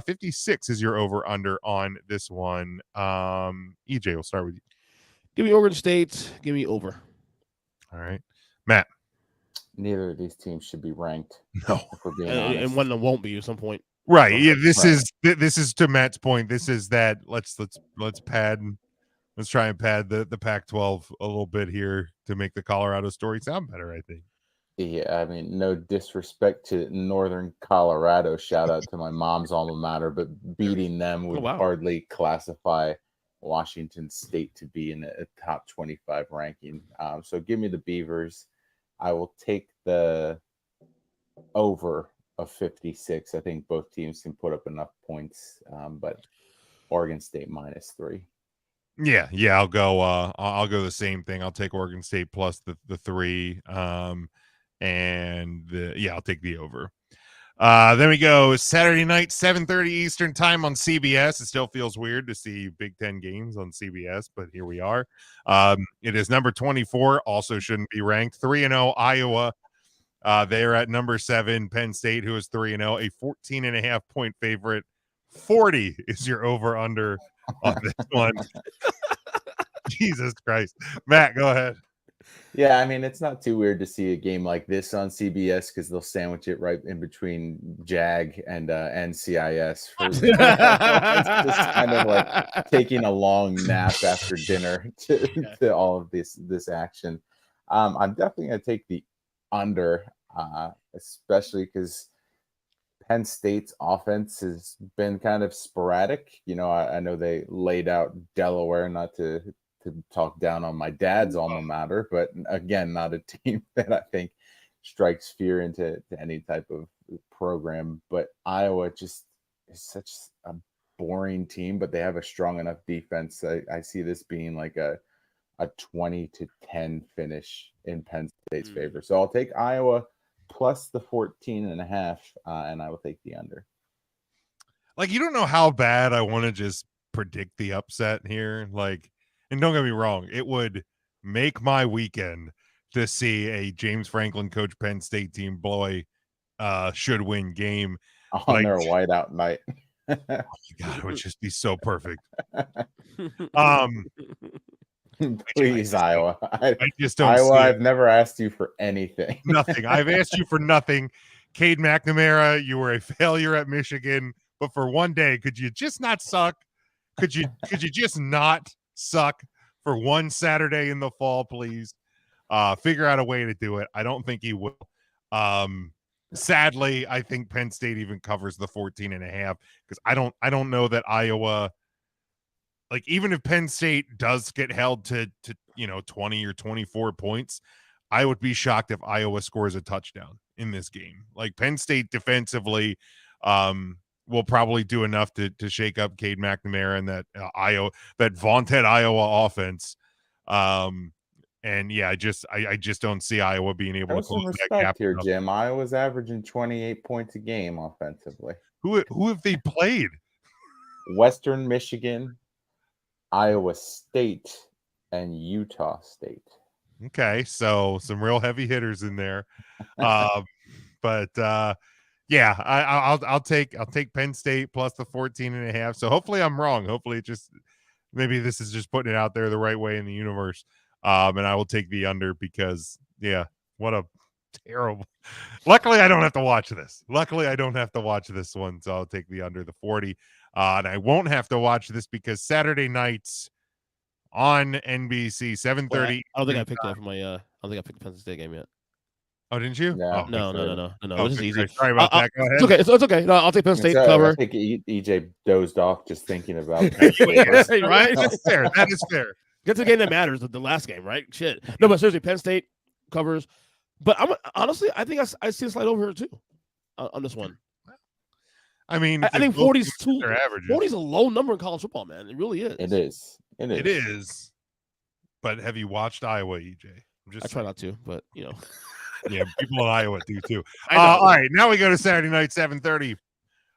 56 is your over under on this one. EJ, we'll start with you. Give me Oregon State. Give me over. All right, Matt. Neither of these teams should be ranked. No, and one of them won't be at some point. Right. Yeah. This is to Matt's point. This is that let's try and pad the Pac-12 a little bit here to make the Colorado story sound better, I think. Yeah, I mean, no disrespect to Northern Colorado. Shout out to my mom's alma mater, but beating them would hardly classify Washington State to be in a top 25 ranking. So give me the Beavers. I will take the over of 56. I think both teams can put up enough points, but Oregon State -3. Yeah, I'll go the same thing. I'll take Oregon State plus the 3, I'll take the over. Then we go Saturday night, 7:30 Eastern time on CBS. It still feels weird to see Big Ten games on CBS, but here we are. It is number 24, also shouldn't be ranked, 3-0 Iowa. They are at number 7 Penn State, who is 3-0, a 14.5 point favorite. 40 is your over under on this one. Jesus Christ. Matt, go ahead. Yeah, I mean, it's not too weird to see a game like this on CBS because they'll sandwich it right in between JAG and NCIS. It's just kind of like taking a long nap after dinner to all of this action. I'm definitely going to take the under, especially because Penn State's offense has been kind of sporadic. You know, I know they laid out Delaware, not to talk down on my dad's alma mater, but again, not a team that I think strikes fear into any type of program. But Iowa just is such a boring team, but they have a strong enough defense. I see this being like a 20-10 finish in Penn State's favor. So I'll take Iowa plus the 14.5, and I will take the under. Like, you don't know how bad I want to just predict the upset here. Like, and don't get me wrong, it would make my weekend to see a James Franklin coach Penn State team blow a should-win game on their whiteout night. Oh my God, it would just be so perfect. Please, Iowa. I just don't. Iowa, I've never asked you for anything. Nothing. I've asked you for nothing. Cade McNamara, you were a failure at Michigan, but for one day, could you just not suck? Could you just not suck for one Saturday in the fall, please? Figure out a way to do it. I don't think he will. Sadly, I think Penn State even covers the 14.5 because I don't know that Iowa, like, even if Penn State does get held to 20 or 24 points, I would be shocked if Iowa scores a touchdown in this game. Like, Penn State defensively will probably do enough to shake up Cade McNamara and that vaunted Iowa offense. And yeah, I just don't see Iowa being able to close that gap here, Jim. Iowa's averaging 28 points a game offensively. Who have they played? Western Michigan, Iowa State, and Utah State. Okay, so some real heavy hitters in there. But yeah, I'll take Penn State plus the 14.5. So hopefully I'm wrong. Hopefully maybe this is just putting it out there the right way in the universe. And I will take the under because, yeah, what a terrible. Luckily, I don't have to watch this. One, so I'll take the under the 40. And I won't have to watch this because Saturday nights on NBC, 7:30. I don't think I picked that for my. I don't think I picked the Penn State game yet. Oh, didn't you? No. Oh, No. Oh, This is easy. Sorry about that. Go ahead. It's okay. It's okay. No, I'll take Penn State cover. I think EJ dozed off just thinking about right? That's fair. That is fair. Get to the game that matters, the last game, right? Shit. No, but seriously, Penn State covers. But honestly, I think I see a slide over here too on this one. I mean, I think 40 is too. Their averages. 40 is a low number in college football, man. It really is. It is. But have you watched Iowa, EJ? I try not to, but yeah, people in Iowa do too. All right, now we go to Saturday night, 7:30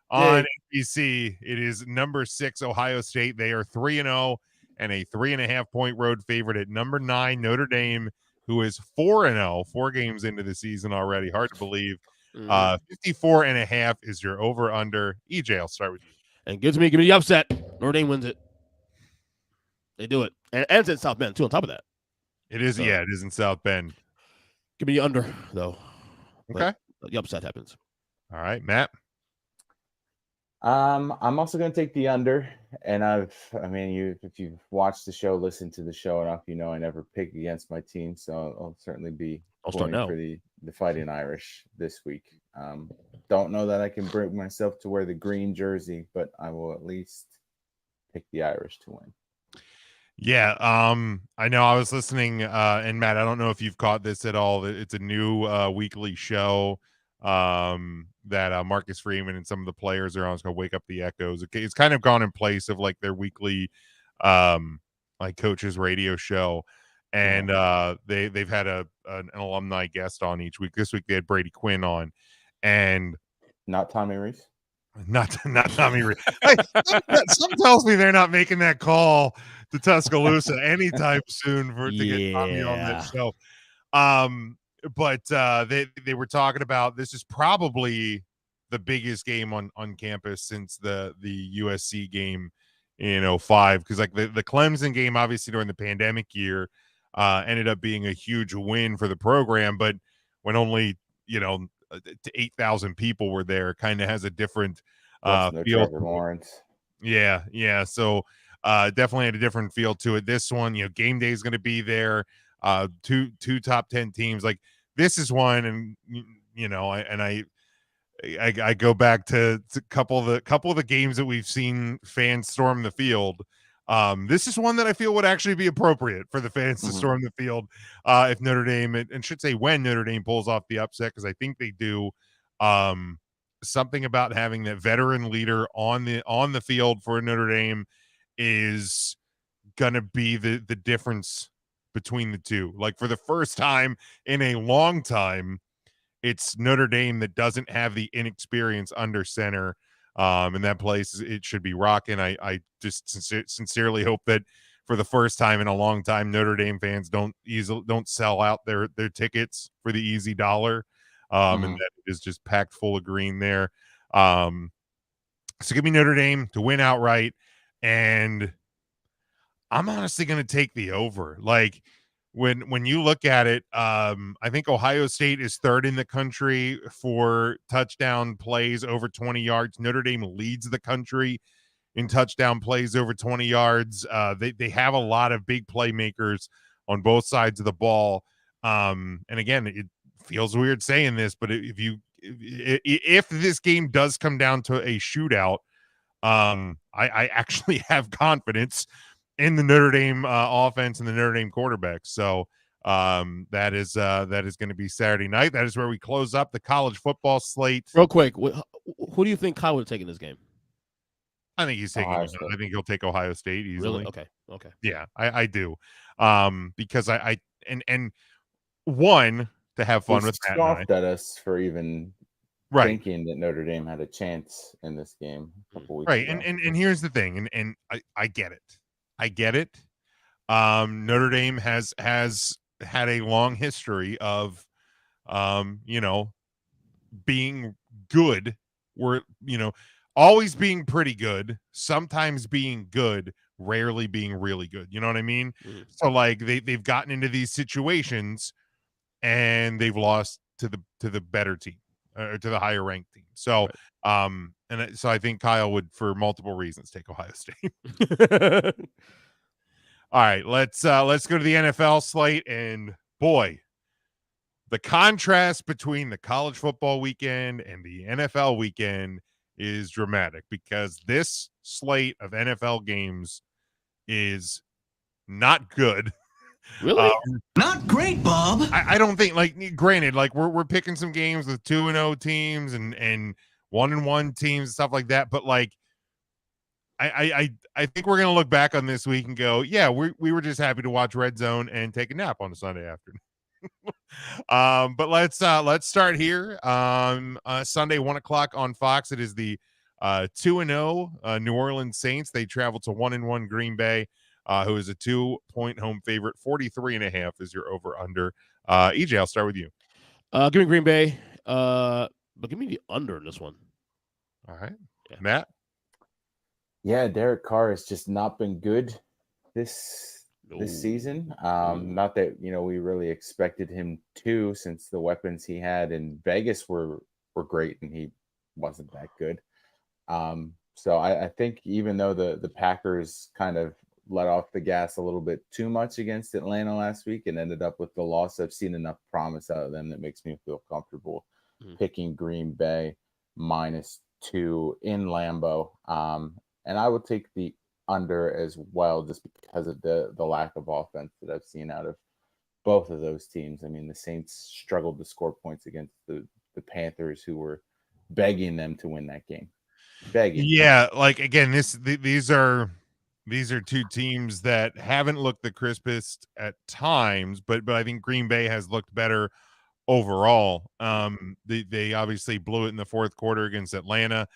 on NBC. It is number 6 Ohio State. They are 3-0 and a 3.5-point road favorite at number 9 Notre Dame, who is 4-0, 4 games into the season already. Hard to believe. 54.5 is your over under. EJ, I'll start with you. And give me the upset. Notre Dame wins it. They do it, and it's in South Bend too. On top of that, it is. Yeah, it is in South Bend. Give me the under though. Okay, but the upset happens. All right, Matt. I'm also going to take the under, and if you've watched the show, listened to the show enough, I never pick against my team, so I'll certainly be start now for the Fighting Irish this week. Don't know that I can bring myself to wear the green jersey, but I will at least pick the Irish to win. Yeah, I know I was listening, and Matt, I don't know if you've caught this at all. It's a new weekly show that Marcus Freeman and some of the players are on. It's called Wake Up the Echoes. It's kind of gone in place of like their weekly like coaches radio show, and they've had an alumni guest on each week. This week they had Brady Quinn on, and not Tommy Reese. Not Tommy Reese. Some tells me they're not making that call to Tuscaloosa anytime soon to get Tommy on that show. But they were talking about this is probably the biggest game on campus since the USC game in 05, because like the Clemson game, obviously during the pandemic year, ended up being a huge win for the program, but when only 8,000 people were there, kind of has a different No feel. Trevor Lawrence. Yeah. So definitely had a different feel to it. This one, game day is going to be there. Two top 10 teams. Like this is one, and I go back to a couple of the games that we've seen fans storm the field. This is one that I feel would actually be appropriate for the fans to storm the field if Notre Dame, and should say when Notre Dame pulls off the upset, because I think they do. Something about having that veteran leader on the field for Notre Dame is gonna be the difference between the two. Like for the first time in a long time, it's Notre Dame that doesn't have the inexperience under center. In that place, it should be rocking. I just sincerely hope that for the first time in a long time, Notre Dame fans don't sell out their tickets for the easy dollar. And that it is just packed full of green there. So give me Notre Dame to win outright, and I'm honestly going to take the over. Like when you look at it, I think Ohio State is third in the country for touchdown plays over 20 yards. Notre Dame leads the country in touchdown plays over 20 yards. They have a lot of big playmakers on both sides of the ball. And again, it feels weird saying this, but if this game does come down to a shootout, I actually have confidence in the Notre Dame offense and the Notre Dame quarterback. So that is going to be Saturday night. That is where we close up the college football slate. Real quick, who do you think Kyle would have taken this game? I think he's taking. I think he'll take Ohio State easily. Really? Okay. Yeah, I do. Because I one, to have fun with Matt scoffed at us for even thinking that Notre Dame had a chance in this game a couple weeks ago. And here's the thing, and I get it. Notre Dame has had a long history of being good. We're always being pretty good, sometimes being good, rarely being really good. You know what I mean? So like they've gotten into these situations and they've lost to the better team, or to the higher ranked team. So so I think Kyle would, for multiple reasons, take Ohio State. All right, let's go to the NFL slate, and boy, the contrast between the college football weekend and the NFL weekend is dramatic, because this slate of NFL games is not good. Really? Not great, Bob. I don't think, like, granted, like we're picking some games with 2-0 teams and 1-1 teams and stuff like that, but like I think we're gonna look back on this week and go, yeah, we were just happy to watch Red Zone and take a nap on a Sunday afternoon. But let's start here. Sunday, 1:00 on Fox. It is the 2-0 New Orleans Saints. They travel to 1-1 Green Bay, who is a 2-point home favorite. 43.5 is your over under. EJ, I'll start with you. Give me Green Bay, but give me the under in this one. All right, yeah. Matt. Yeah, Derek Carr has just not been good this season. Not that we really expected him to, since the weapons he had in Vegas were great and he wasn't that good. So I think even though the Packers kind of let off the gas a little bit too much against Atlanta last week and ended up with the loss, I've seen enough promise out of them that makes me feel comfortable picking Green Bay -2 in Lambeau. And I would take the under as well, just because of the lack of offense that I've seen out of both of those teams. I mean, the Saints struggled to score points against the Panthers, who were begging them to win that game. Begging. Yeah, like again, these are two teams that haven't looked the crispest at times, but I think Green Bay has looked better overall. They obviously blew it in the fourth quarter against Atlanta.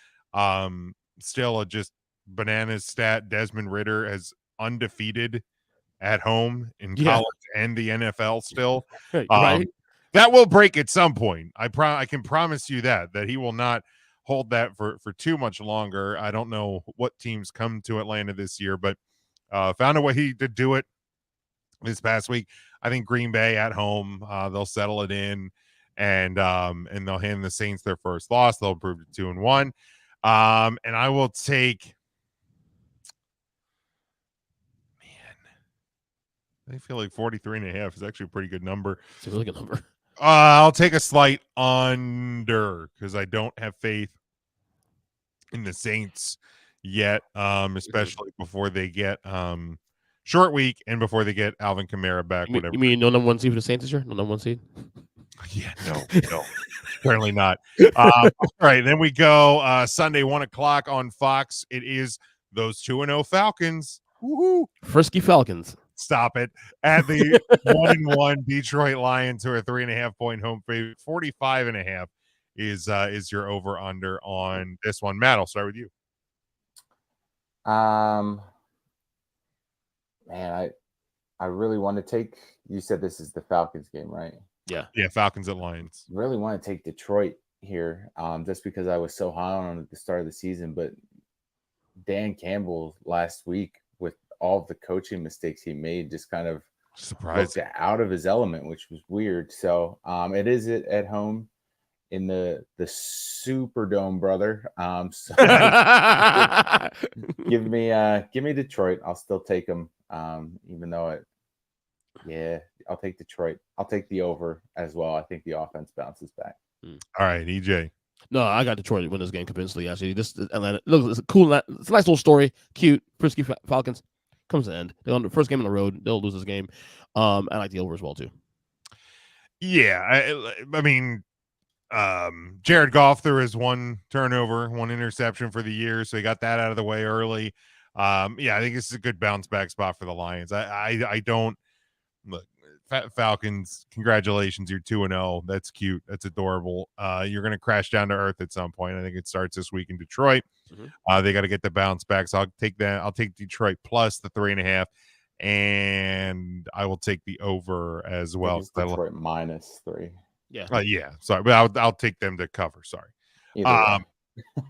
Still just bananas stat. Desmond Ridder has undefeated at home in college and the NFL still. Right. That will break at some point. I can promise you that he will not hold that for too much longer. I don't know what teams come to Atlanta this year, but found a way to do it this past week. I think Green Bay at home, they'll settle it in, and they'll hand the Saints their first loss. They'll improve to 2-1. And I will take, I feel like 43.5 is actually a pretty good number. It's a really good number. I'll take a slight under because I don't have faith in the Saints yet, especially before they get short week and before they get Alvin Kamara back. You mean no number 1 seed for the Saints this year? No number 1 seed? Yeah, no, apparently not. All right, then we go Sunday 1:00 on Fox. It is those 2-0 Falcons. Woo-hoo. Frisky Falcons. Stop it. At the 1-1 Detroit Lions, who are 3.5-point home favorite. 45.5 is your over under on this one. Matt, I'll start with you. Man, I really want to take. You said this is the Falcons game, right? Yeah, Falcons at Lions. Really want to take Detroit here, just because I was so high on at the start of the season. But Dan Campbell last week, with all of the coaching mistakes he made, just kind of surprised out of his element, which was weird. So it is at home in the Superdome, brother. So give me Detroit. I'll still take them, even though I'll take Detroit. I'll take the over as well. I think the offense bounces back. All right, EJ. No, I got Detroit to win this game convincingly. Actually, this Atlanta. Look, it's a cool. It's a nice little story. Cute, frisky Falcons. Comes to end. They're on the first game on the road. They'll lose this game. I like the over as well too. Yeah, I mean, Jared Goff threw his 1 turnover, 1 interception for the year, so he got that out of the way early. I think this is a good bounce back spot for the Lions. I don't look. Falcons, congratulations, you're 2-0. That's cute. That's adorable. You're going to crash down to earth at some point. I think it starts this week in Detroit. They got to get the bounce back. So I'll take that. I'll take Detroit plus the 3.5, and I will take the over as well. Detroit -3. Yeah. Sorry, but I'll take them to cover. Sorry. All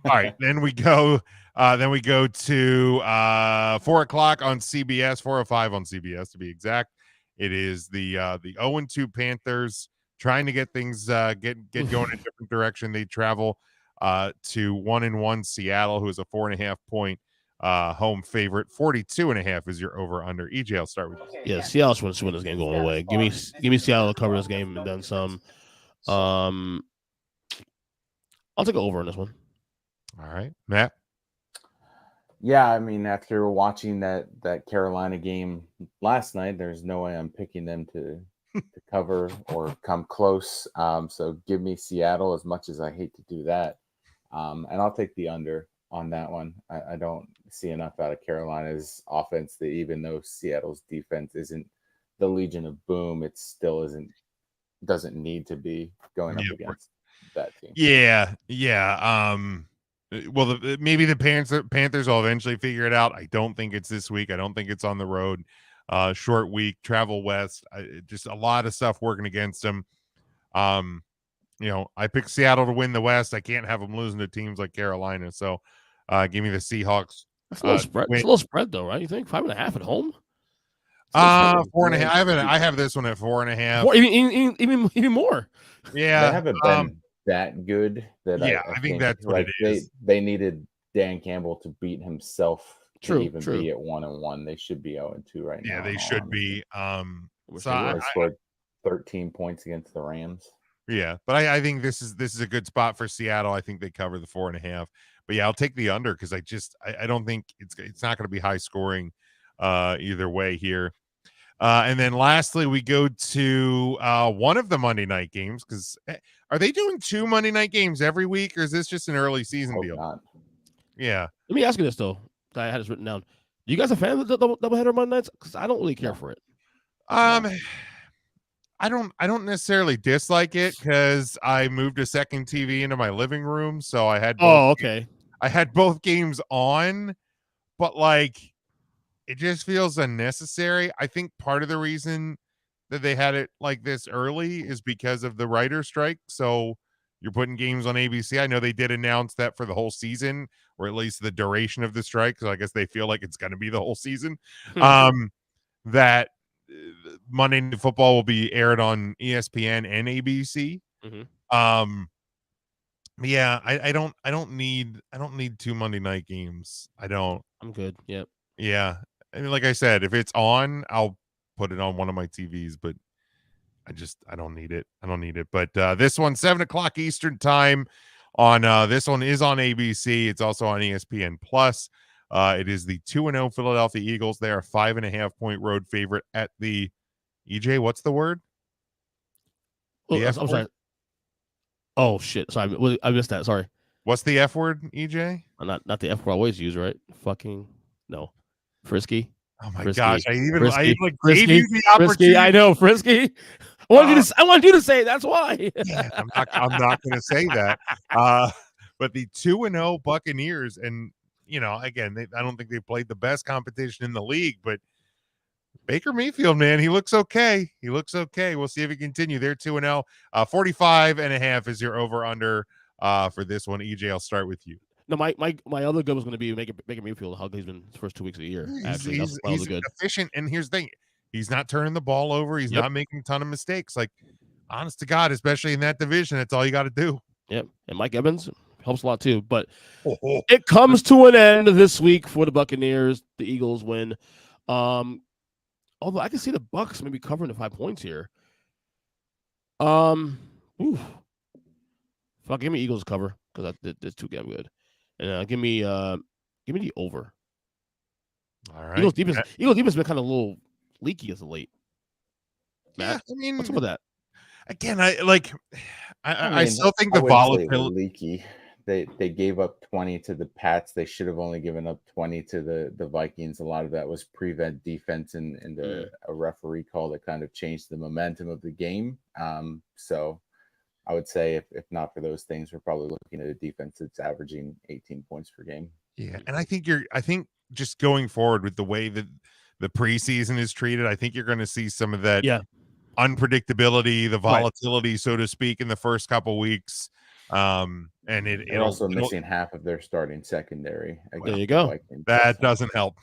right. Then we go. Then we go to 4:00 on CBS, 4:05 on CBS to be exact. It is the 0-2 Panthers trying to get things get going in a different direction. They travel to 1-1 Seattle, who is a 4.5-point home favorite. 42.5 is your over under. EJ, I'll start with you. Yeah, Seattle should win this game going away. Give me Seattle to cover this game and then some. I'll take an over on this one. All right, Matt. Yeah, I mean, after watching that Carolina game last night, there's no way I'm picking them to cover or come close. So give me Seattle, as much as I hate to do that. And I'll take the under on that one. I don't see enough out of Carolina's offense that, even though Seattle's defense isn't the Legion of Boom, it still doesn't need to be going up against that team. Yeah. Well, maybe the Panthers will eventually figure it out. I don't think it's this week. I don't think it's on the road. Short week, travel west. Just a lot of stuff working against them. I picked Seattle to win the West. I can't have them losing to teams like Carolina. So, give me the Seahawks. That's a little spread. It's a little spread, though, right? You think 5.5 at home? 4.5. I have this one at 4.5. Even more. Yeah, they haven't been that good. I think that's what it is. They needed Dan Campbell to beat himself to True. be at 1-1. They should be 0-2 right now. Yeah, they should be. So I scored 13 points against the Rams. Yeah, but I think this is a good spot for Seattle. I think they cover the 4.5. But yeah, I'll take the under because I don't think it's not going to be high scoring either way here. And then lastly, we go to one of the Monday night games, because are they doing 2 Monday night games every week, or is this just an early season deal? Not. Yeah. Let me ask you this, though. I had this written down. You guys a fan of the doubleheader Monday nights? Because I don't really care for it. I don't necessarily dislike it because I moved a second TV into my living room, so I had I had both games on, but it just feels unnecessary. I think part of the reason that they had it like this early is because of the writer strike. So you're putting games on ABC. I know they did announce that for the whole season, or at least the duration of the strike. So I guess they feel like it's going to be the whole season. That Monday Night Football will be aired on ESPN and ABC. Yeah, I don't need 2 Monday night games. I don't. I'm good. Yep. Yeah. I mean, like I said, if it's on, I'll put it on one of my TVs, but I don't need it. I don't need it. But this one, 7:00 Eastern time on this one is on ABC. It's also on ESPN Plus. It is the 2-0 Philadelphia Eagles. They are 5.5-point road favorite at the EJ. What's the word? I'm sorry. Oh shit! Sorry, I missed that. Sorry. What's the F word, EJ? Not the F word I always use, right? Fucking no. Frisky. Oh my Frisky. gosh! I even like Frisky. gave you the opportunity. Frisky. I know, Frisky. I want you to say it. That's why. Yeah, I'm not going to say that. But the 2-0 Buccaneers, and again, I don't think they played the best competition in the league, but Baker Mayfield, man, he looks okay. He looks okay. We'll see if he continue. They're 2-0. 45.5 is your over under for this one. EJ, I'll start with you. No, my other good was going to be Baker Mayfield. How he's been his first 2 weeks of the year. He's good. Efficient, and here's the thing: he's not turning the ball over. He's not making a ton of mistakes. Like, honest to God, especially in that division, that's all you got to do. Yep, and Mike Evans helps a lot too. But it comes to an end this week for the Buccaneers. The Eagles win. Although I can see the Bucs maybe covering the 5 points here. Fuck, give me Eagles cover because that's too damn good. And give me the over. All right. Eagles defense has been kind of a little leaky as of late. Matt, I mean, what's up with that? Again, I still think the volatility leaky. They gave up 20 to the Pats. They should have only given up 20 to the Vikings. A lot of that was prevent defense and a referee call that kind of changed the momentum of the game. So I would say if not for those things, we're probably looking at a defense that's averaging 18 points per game. Yeah, and I think just going forward with the way that the preseason is treated, I think you're going to see some of that unpredictability, the volatility, so to speak, in the first couple weeks. And they're also missing half of their starting secondary. There you go. That doesn't help.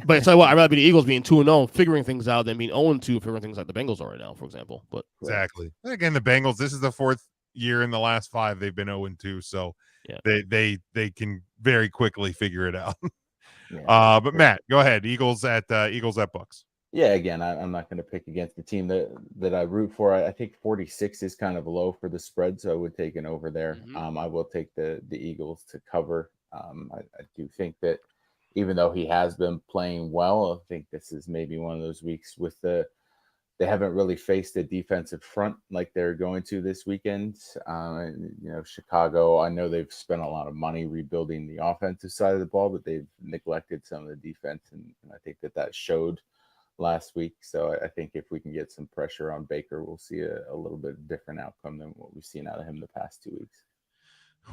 But I tell you what, I'd rather be the Eagles being 2-0, figuring things out, than being 0-2, figuring things like the Bengals are right now, for example. But exactly. And again, the Bengals, this is the 4th year in the last 5 they've been 0-2, so they can very quickly figure it out. But Matt, go ahead. Eagles at Bucs. Yeah, again, I'm not going to pick against the team that I root for. I think 46 is kind of low for the spread, so I would take an over there. I will take the Eagles to cover. I do think that even though he has been playing well, I think this is maybe one of those weeks with they haven't really faced a defensive front like they're going to this weekend. Chicago, I know they've spent a lot of money rebuilding the offensive side of the ball, but they've neglected some of the defense, and I think that showed last week. So I think if we can get some pressure on Baker, we'll see a little bit different outcome than what we've seen out of him the past 2 weeks.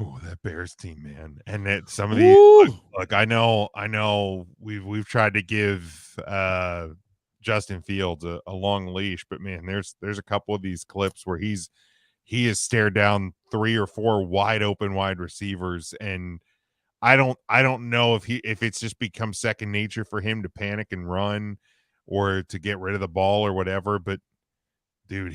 Oh, that Bears team, man. And that some of the look, I know we've tried to give Justin Fields a long leash, but man, there's a couple of these clips where he has stared down 3 or 4 wide open wide receivers, and I don't know if it's just become second nature for him to panic and run or to get rid of the ball or whatever. But dude,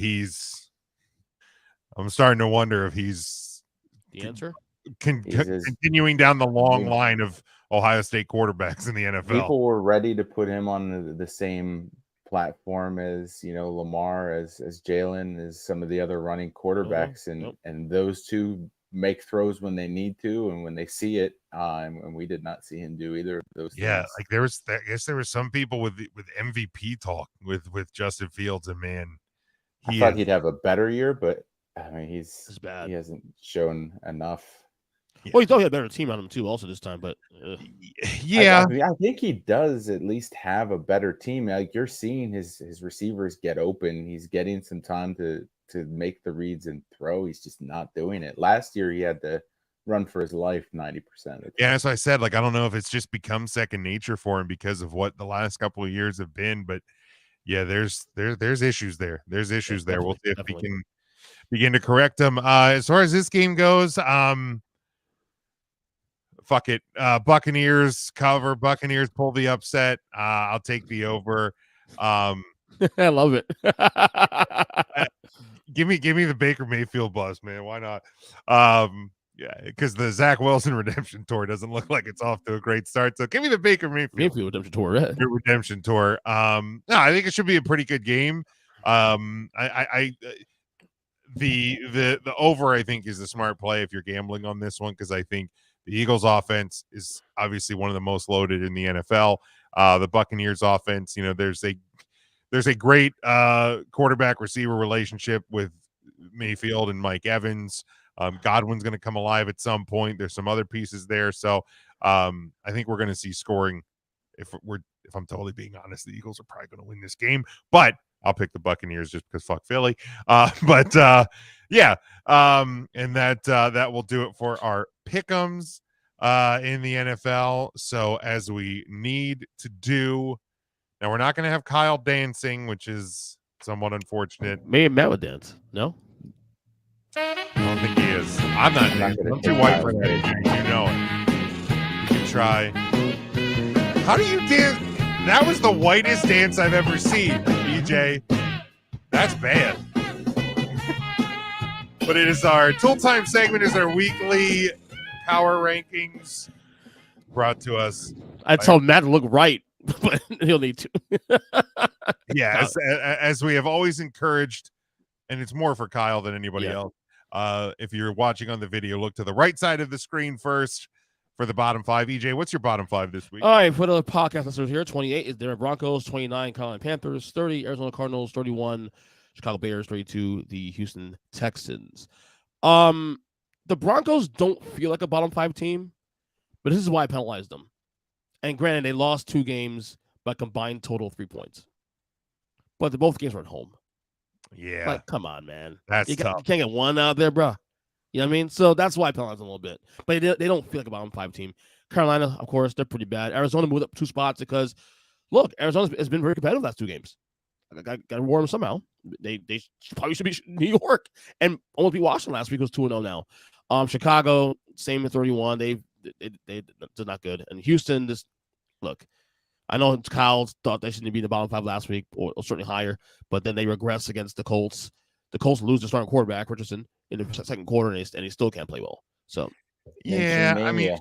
I'm starting to wonder if he's the answer continuing down the long line of Ohio State quarterbacks in the NFL. People were ready to put him on the same platform as Lamar, as Jalen, as some of the other running quarterbacks, and those two make throws when they need to and when they see it. And we did not see him do either of those things. Like I guess there was some people with MVP talk with Justin Fields, and man, I thought he'd have a better year, but I mean it's bad. He hasn't shown enough. Well, he thought he had a better team on him too, also this time. But I think he does at least have a better team. Like, you're seeing his receivers get open. He's getting some time to make the reads and throw. He's just not doing it. Last year, he had to run for his life 90% of the time. Yeah, as I said, I don't know if it's just become second nature for him because of what the last couple of years have been, but yeah, there's issues there. There's issues there. We'll see if he can begin to correct them. As far as this game goes, fuck it. Buccaneers cover. Buccaneers pull the upset. I'll take the over. I love it. Give me the Baker Mayfield buzz, man. Why not? Yeah, because the Zach Wilson redemption tour doesn't look like it's off to a great start. So give me the Baker Mayfield redemption tour. Yeah. Redemption tour. No, I think it should be a pretty good game. The over, I think, is the smart play if you're gambling on this one, because I think the Eagles offense is obviously one of the most loaded in the NFL. The Buccaneers offense, there's a great quarterback receiver relationship with Mayfield and Mike Evans. Godwin's going to come alive at some point. There's some other pieces there. So I think we're going to see scoring. If I'm totally being honest, the Eagles are probably going to win this game, but I'll pick the Buccaneers just because fuck Philly. And that will do it for our pick'ems in the NFL. So as we need to do, now we're not going to have Kyle dancing, which is somewhat unfortunate. Maybe Matt would dance. No, I don't think he is. I'm too white for that. You know it. You can try. How do you dance? That was the whitest dance I've ever seen, EJ. That's bad. But it is our Tool Time segment, is our weekly power rankings brought to us. I told Matt to look right, but he'll need to. Yeah, as we have always encouraged, and it's more for Kyle than anybody else. If you're watching on the video, look to the right side of the screen first for the bottom five. EJ, what's your bottom five this week? All right, for the podcast listeners here, 28 is Denver Broncos, 29 Carolina Panthers, 30 Arizona Cardinals, 31 Chicago Bears, 32 the Houston Texans. The Broncos don't feel like a bottom five team, but this is why I penalized them. And granted, they lost 2 games by combined total of 3 points. But both games were at home. Yeah. Like, come on, man. That's tough. You can't get one out there, bro. You know what I mean? So that's why I penalized them a little bit. But they don't feel like a bottom five team. Carolina, of course, they're pretty bad. Arizona moved up 2 spots because, look, Arizona has been very competitive the last 2 games. Got to reward them somehow. They probably should be New York and almost beat Washington last week. It was 2-0 now. Chicago, same at 31. They're not good. And Houston, look, I know Kyle thought they shouldn't be in the bottom 5 last week, or certainly higher, but then they regress against the Colts. The Colts lose their starting quarterback, Richardson, in the second quarter, and he still can't play well. So, yeah, I mean,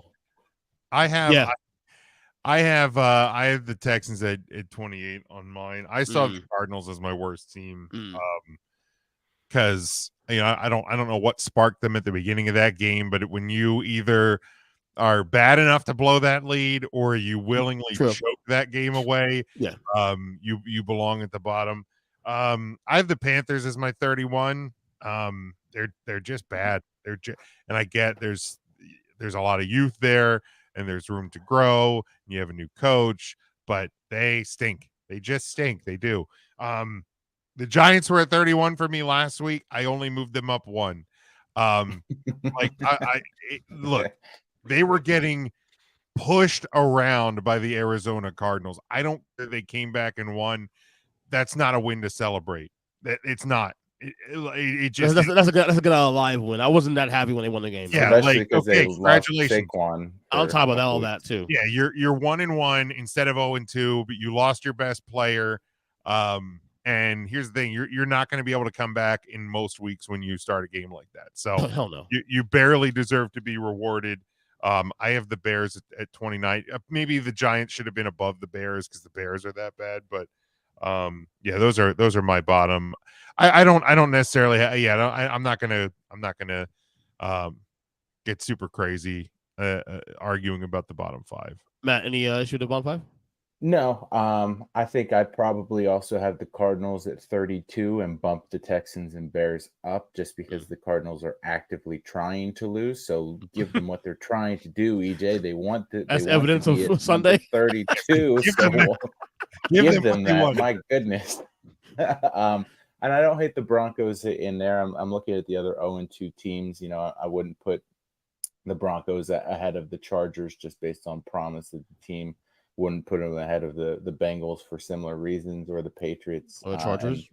I have the Texans at 28 on mine. I saw the Cardinals as my worst team because I don't know what sparked them at the beginning of that game, but when you either are bad enough to blow that lead or you willingly choke that game away, you belong at the bottom. I have the Panthers as my 31. They're just bad. And I get there's a lot of youth there and there's room to grow and you have a new coach, but they stink. They just stink. They do. The Giants were at 31 for me last week. I only moved them up 1. Look, they were getting pushed around by the Arizona Cardinals. I don't think they came back and won. That's not a win to celebrate. It's not. It just that's a good live win. I wasn't that happy when they won the game. Yeah, congratulations. On top of all that too. Yeah, you're 1-1 instead of 0-2, but you lost your best player. And here's the thing: you're not going to be able to come back in most weeks when you start a game like that. So hell no. You barely deserve to be rewarded. I have the Bears at 29. Maybe the Giants should have been above the Bears because the Bears are that bad, but those are my bottom. I don't necessarily I'm not gonna get super crazy arguing about the bottom 5. Matt, any issue with the bottom 5? No, I think I probably also have the Cardinals at 32 and bump the Texans and Bears up just because the Cardinals are actively trying to lose. So give them what they're trying to do, EJ. They want to. That's evidence of Sunday. 32. Give them that. My goodness. And I don't hate the Broncos in there. I'm looking at the other 0-2 teams. I wouldn't put the Broncos ahead of the Chargers just based on promise of the team. Wouldn't put them ahead of the Bengals for similar reasons, or the Patriots. Or the Chargers?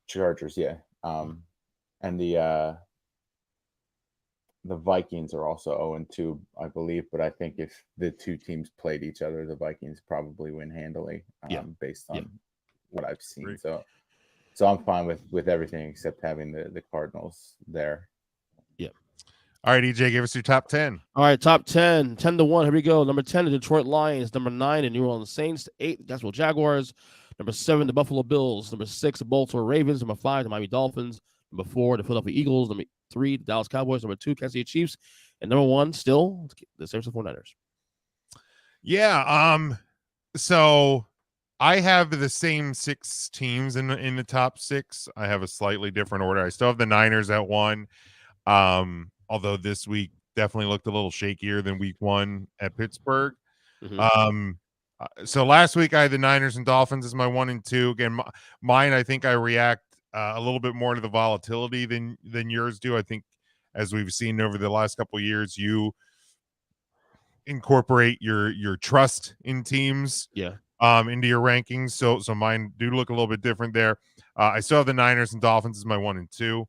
Chargers, yeah. And the Vikings are also 0-2, I believe. But I think if the two teams played each other, the Vikings probably win handily, based on what I've seen. Great. So I'm fine with everything except having the Cardinals there. All right, EJ, give us your top 10. All right, top 10, 10-1. Here we go. Number 10, the Detroit Lions. Number 9, the New Orleans Saints. 8, the Jacksonville Jaguars. Number 7, the Buffalo Bills. Number 6, the Baltimore Ravens. Number 5, the Miami Dolphins. Number 4, the Philadelphia Eagles. Number 3, the Dallas Cowboys. Number 2, Kansas City Chiefs. And number 1, still, the San Francisco 49ers. Yeah. So I have the same 6 teams in the top 6. I have a slightly different order. I still have the Niners at 1. Although this week definitely looked a little shakier than week 1 at Pittsburgh. Mm-hmm. So last week I had the Niners and Dolphins as my 1 and 2. Again, mine, I think I react a little bit more to the volatility than yours do. I think as we've seen over the last couple of years, you incorporate your trust in teams into your rankings. So mine do look a little bit different there. I still have the Niners and Dolphins as my 1 and 2.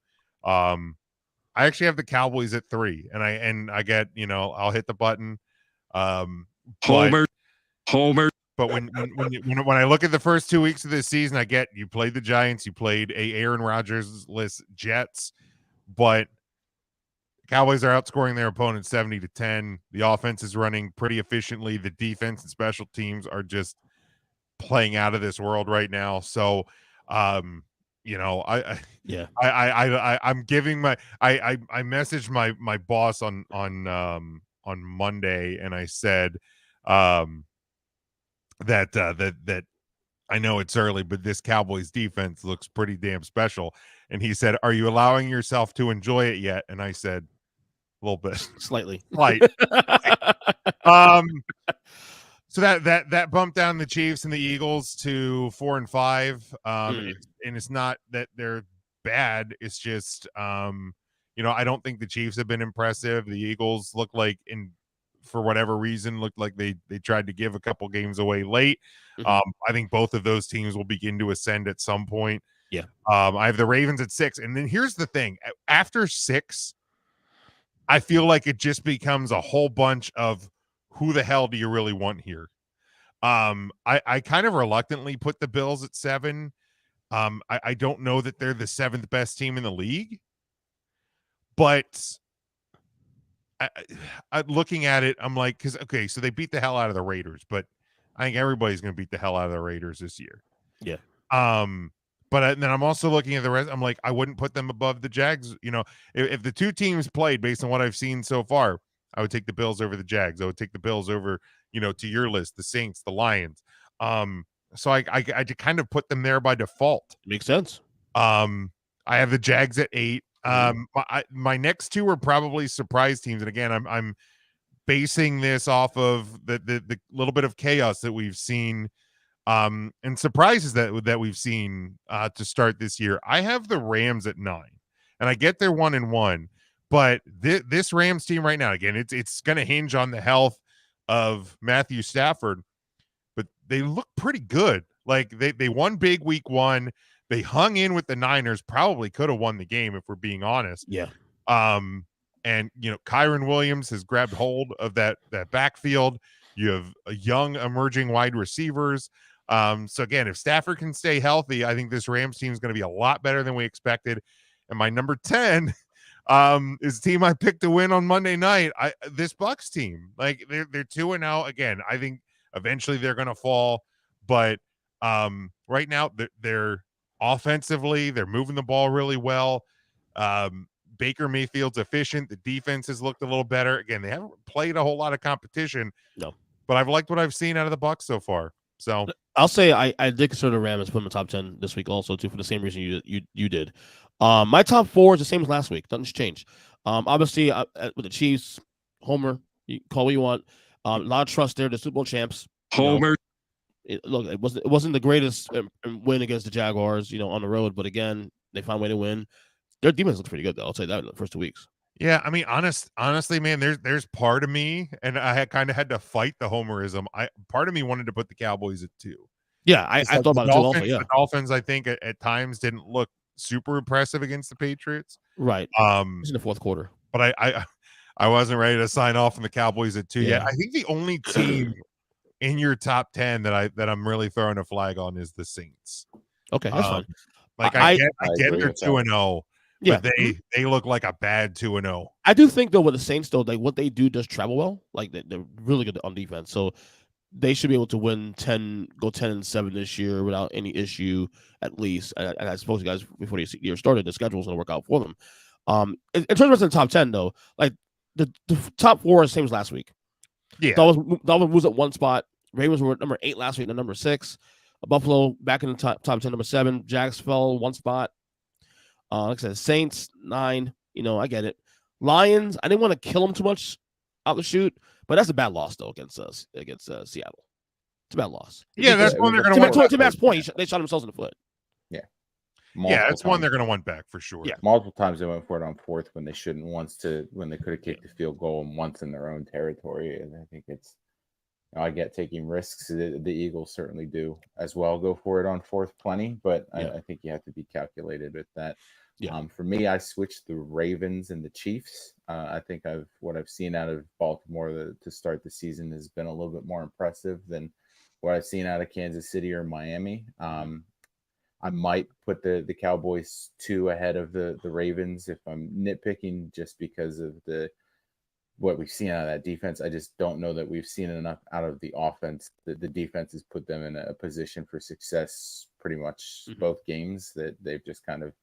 I actually have the Cowboys at 3, and I get, I'll hit the button. Homer. But when I look at the first 2 weeks of this season, I get you played the Giants, you played Aaron Rodgers-less Jets, but Cowboys are outscoring their opponents 70-10. The offense is running pretty efficiently. The defense and special teams are just playing out of this world right now. So, I'm giving I messaged my boss on Monday, and I said that I know it's early, but this Cowboys defense looks pretty damn special. And he said, "Are you allowing yourself to enjoy it yet?" And I said, "A little bit, slightly." So that bumped down the Chiefs and the Eagles to 4 and 5. And it's not that they're bad. It's just, I don't think the Chiefs have been impressive. The Eagles look like, for whatever reason, looked like they tried to give a couple games away late. Mm-hmm. I think both of those teams will begin to ascend at some point. Yeah. I have the Ravens at 6. And then here's the thing. After 6, I feel like it just becomes a whole bunch of who the hell do you really want here? I kind of reluctantly put the Bills at 7. I don't know that they're the 7th best team in the league, but I looking at it, I'm like, so they beat the hell out of the Raiders, but I think everybody's going to beat the hell out of the Raiders this year. Yeah. But then I'm also looking at the rest. I'm like, I wouldn't put them above the Jags. If the two teams played based on what I've seen so far, I would take the Bills over the Jags. I would take the Bills over, to your list, the Saints, the Lions. So I kind of put them there by default. Makes sense. I have the Jags at 8. My next 2 are probably surprise teams, and again, I'm basing this off of the little bit of chaos that we've seen, and surprises that we've seen to start this year. I have the Rams at 9, and I get they're 1 and 1, but this Rams team right now, again, it's going to hinge on the health of Matthew Stafford, but they look pretty good. Like they won big week 1. They hung in with the Niners, probably could have won the game if we're being honest. Yeah. And Kyron Williams has grabbed hold of that backfield. You have a young emerging wide receivers. So again, if Stafford can stay healthy, I think this Rams team is going to be a lot better than we expected. And my number 10 is the team I picked to win on Monday night. This Bucs team, like they're 2-0. Again, I think eventually they're going to fall, but right now they're offensively, they're moving the ball really well. Baker Mayfield's efficient. The defense has looked a little better. Again, they haven't played a whole lot of competition. No, but I've liked what I've seen out of the Bucs so far. So I'll say I did consider the Rams put in the top 10 this week also too, for the same reason you did. My top 4 is the same as last week. Nothing's changed. Obviously with the Chiefs, Homer, you call what you want. A lot of trust there. The Super Bowl champs. Homer. It wasn't the greatest win against the Jaguars, on the road, but again, they found a way to win. Their defense looks pretty good though. I'll say that in the first 2 weeks. Yeah, I mean, honestly, man, there's part of me, and I kind of had to fight the homerism. Part of me wanted to put the Cowboys at 2. Yeah, I thought about it too. Also, yeah, the Dolphins, I think at times didn't look super impressive against the Patriots. Right. It's in the fourth quarter. But I wasn't ready to sign off on the Cowboys at 2 yet. Yeah. I think the only team in your top 10 that I'm really throwing a flag on is the Saints. Okay, that's fine. Like I get agree they're with that. 2-0, Yeah. but they look like a bad 2-0. I do think though with the Saints though, what they do does travel well. Like they're really good on defense, so they should be able to go 10-7 this year without any issue at least. And I suppose you guys before the year started, the schedule was going to work out for them. In terms of the top 10 though, like the top 4 is the same as last week. Yeah, Dolphins moves at one spot. Ravens were at number 8 last week, and number 6. Buffalo back in the top 10, number 7. Jags fell one spot. Like I said, Saints 9. I get it. Lions, I didn't want to kill them too much out the shoot, but that's a bad loss though against Seattle. It's a bad loss. Yeah, that's one they're going to want. To Matt's point, they shot themselves in the foot. Yeah, that's one they're going to want back for sure. Yeah. Multiple times they went for it on fourth when they shouldn't. When they could have kicked the field goal and once in their own territory. And I think I get taking risks. The Eagles certainly do as well. Go for it on fourth plenty, but I think you have to be calculated with that. Yeah. For me, I switched the Ravens and the Chiefs. I think what I've seen out of Baltimore to start the season has been a little bit more impressive than what I've seen out of Kansas City or Miami. I might put the Cowboys 2 ahead of the Ravens if I'm nitpicking, just because of what we've seen out of that defense. I just don't know that we've seen enough out of the offense. The defense has put them in a position for success pretty much both games, that they've just kind of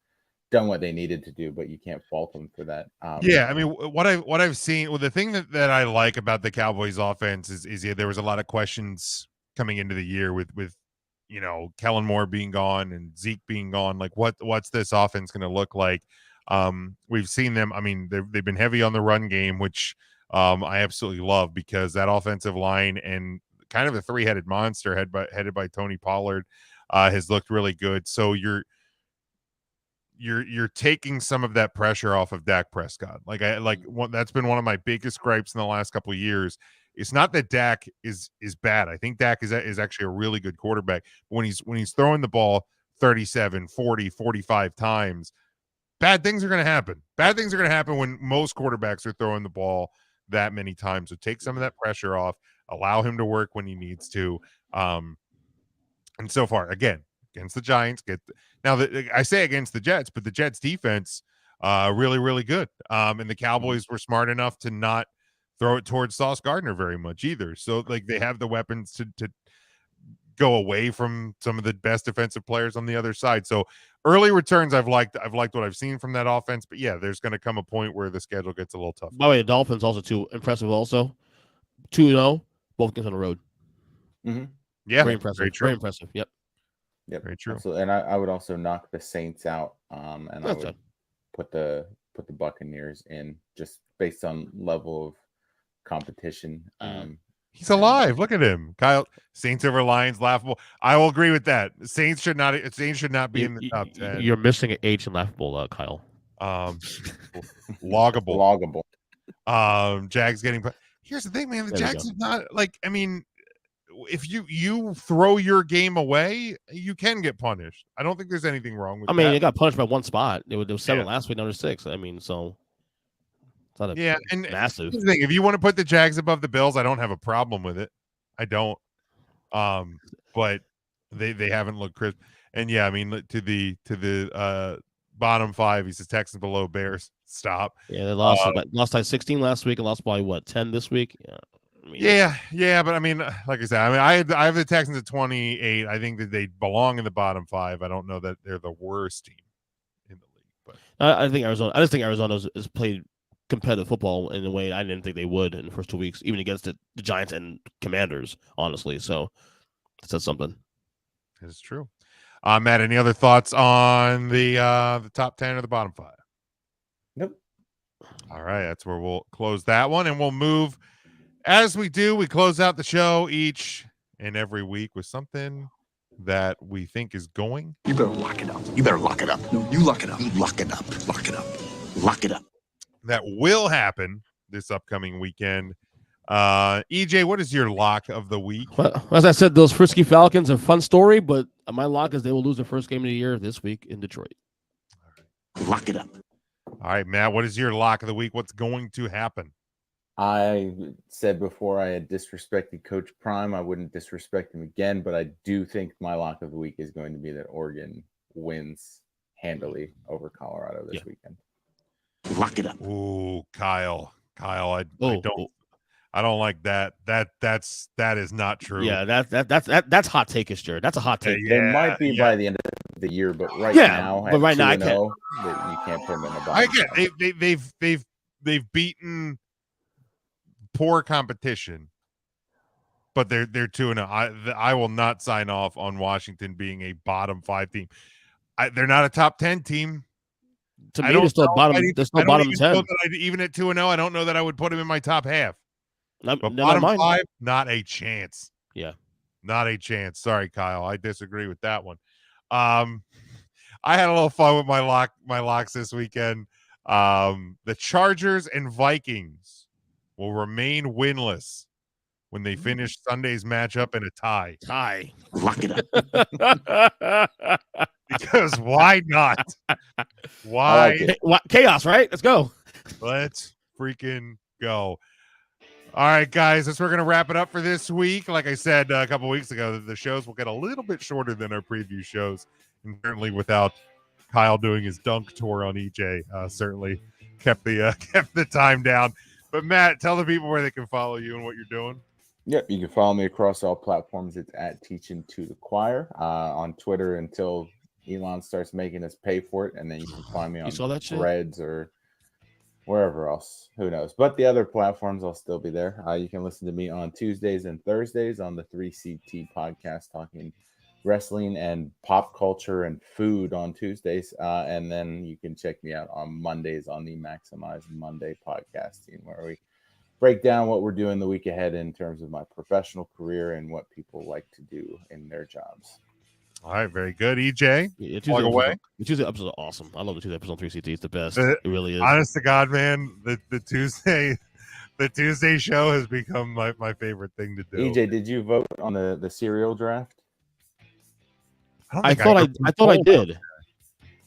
done what they needed to do, but you can't fault them for that. Yeah, I mean, what I've seen, the thing that I like about the Cowboys offense is there was a lot of questions coming into the year with Kellen Moore being gone and Zeke being gone. Like what's this offense going to look like? We've seen them. I mean, they've been heavy on the run game, which I absolutely love, because that offensive line and kind of a 3-headed monster headed by Tony Pollard has looked really good. So you're taking some of that pressure off of Dak Prescott. That's been one of my biggest gripes in the last couple of years. It's not that Dak is bad. I think Dak is actually a really good quarterback. But when he's throwing the ball 37, 40, 45 times, bad things are going to happen. Bad things are going to happen when most quarterbacks are throwing the ball that many times. So take some of that pressure off, allow him to work when he needs to. And so far, again, against the Giants, I say against the Jets, but the Jets defense really, really good. And the Cowboys were smart enough to not throw it towards Sauce Gardner very much either. So they have the weapons to go away from some of the best defensive players on the other side. So early returns, I've liked what I've seen from that offense, but yeah, there's going to come a point where the schedule gets a little tough. By the way, the Dolphins also too impressive. Also 2-0, both games on the road. Mm-hmm. Yeah, very impressive. Very impressive. Yep. Very true. Absolutely. And I would also knock the Saints out. And I would put the Buccaneers in, just based on level of competition. He's alive. Look at him, Kyle. Saints over Lions, laughable. I will agree with that. Saints should not be in the top 10. You're missing an H in laughable, Kyle. Loggable. Jags getting. Here's the thing, man. The Jags is not I mean, if you throw your game away, you can get punished. I don't think there's anything wrong with that. I mean, they got punished by one spot. There was 7 last week, number 6. I mean, so it's not and massive. The thing, if you want to put the Jags above the Bills, I don't have a problem with it. I don't. But they haven't looked crisp. And yeah, I mean, to the bottom 5, he says Texans below Bears. Stop. Yeah, they lost by 16 last week and lost by 10 this week. Yeah. I mean, yeah, but I mean, like I said, I have the Texans at 28. I think that they belong in the bottom 5. I don't know that they're the worst team in the league, but I just think Arizona has played competitive football in a way I didn't think they would in the first 2 weeks, even against the Giants and Commanders, honestly. So it says something. It's true. Matt, any other thoughts on the top 10 or the bottom 5? Nope. All right, that's where we'll close that one, and we'll move. As we do, we close out the show each and every week with something that we think is going. You better lock it up. You better lock it up. No, you lock it up. You lock it up. Lock it up. Lock it up. That will happen this upcoming weekend. EJ, what is your lock of the week? Well, as I said, those Frisky Falcons, a fun story, but my lock is they will lose their first game of the year this week in Detroit. Lock it up. All right, Matt, what is your lock of the week? What's going to happen? I said before I had disrespected Coach Prime. I wouldn't disrespect him again, but I do think my lock of the week is going to be that Oregon wins handily over Colorado this weekend. Lock it up. Ooh, Kyle, I don't like that. That is not true. Yeah, that's hot take-ish, Jared. That's a hot take. It might be by the end of the year, but right now, but right now I can't. You can't put them in the bottom. I get they've beaten poor competition, but they're 2-0. I will not sign off on Washington being a bottom 5 team. They're not a top 10 team. To me, they're still bottom. They're still bottom 10. Even at 2-0, I don't know that I would put them in my top half. But bottom 5, not a chance. Yeah, not a chance. Sorry, Kyle. I disagree with that one. I had a little fun with my locks this weekend. The Chargers and Vikings will remain winless when they finish Sunday's matchup in a tie. Lock it up. Because why not? Why? Chaos, right? Let's go. Let's freaking go. All right, guys, we're going to wrap it up for this week. Like I said a couple weeks ago, the shows will get a little bit shorter than our preview shows. And certainly without Kyle doing his dunk tour on EJ, certainly kept the time down. But Matt, tell the people where they can follow you and what you're doing. Yep, you can follow me across all platforms. It's at Teaching to the Choir on Twitter until Elon starts making us pay for it, and then you can find me on Threads or wherever else. Who knows? But the other platforms, I'll still be there. You can listen to me on Tuesdays and Thursdays on the 3CT podcast, talking wrestling and pop culture and food on Tuesdays. And then you can check me out on Mondays on the Maximize Monday podcasting, where we break down what we're doing the week ahead in terms of my professional career and what people like to do in their jobs. All right, very good. EJ, plug away. The Tuesday episode is awesome. I love the Tuesday episode on 3CT. It's the best. It really is. Honest to God, man, the Tuesday show has become my favorite thing to do. EJ, did you vote on the cereal draft? I thought I did.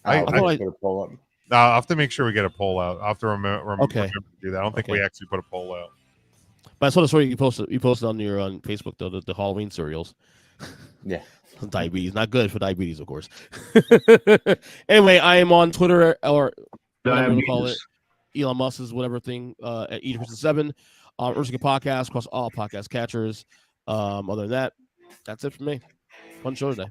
I put a poll up. I'll have to make sure we get a poll out. I'll have to remember to do that. I don't think we actually put a poll out. But I saw the story you posted on Facebook, though, the Halloween cereals. Yeah. Diabetes. Not good for diabetes, of course. Anyway, I am on Twitter, or whatever you call it, Elon Musk's whatever thing, at EJ7 on Ursika Podcast, across all podcast catchers. Other than that, that's it for me. Fun show today.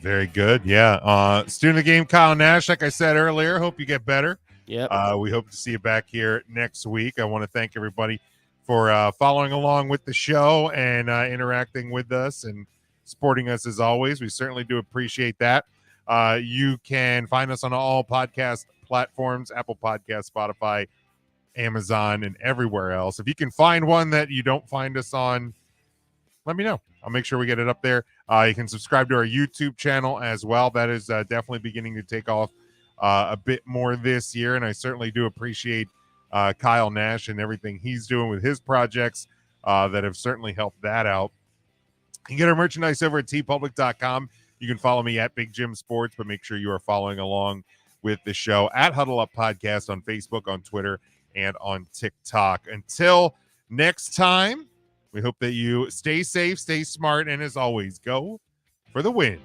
Very good. Yeah. Student of the game, Kyle Nash, like I said earlier, hope you get better. Yeah. We hope to see you back here next week. I want to thank everybody for following along with the show and interacting with us and supporting us as always. We certainly do appreciate that. You can find us on all podcast platforms, Apple Podcasts, Spotify, Amazon, and everywhere else. If you can find one that you don't find us on, let me know. I'll make sure we get it up there. You can subscribe to our YouTube channel as well. That is definitely beginning to take off a bit more this year, and I certainly do appreciate Kyle Nash and everything he's doing with his projects that have certainly helped that out. You can get our merchandise over at tpublic.com. You can follow me at Big Jim Sports, but make sure you are following along with the show at Huddle Up Podcast on Facebook, on Twitter, and on TikTok. Until next time, we hope that you stay safe, stay smart, and as always, go for the win.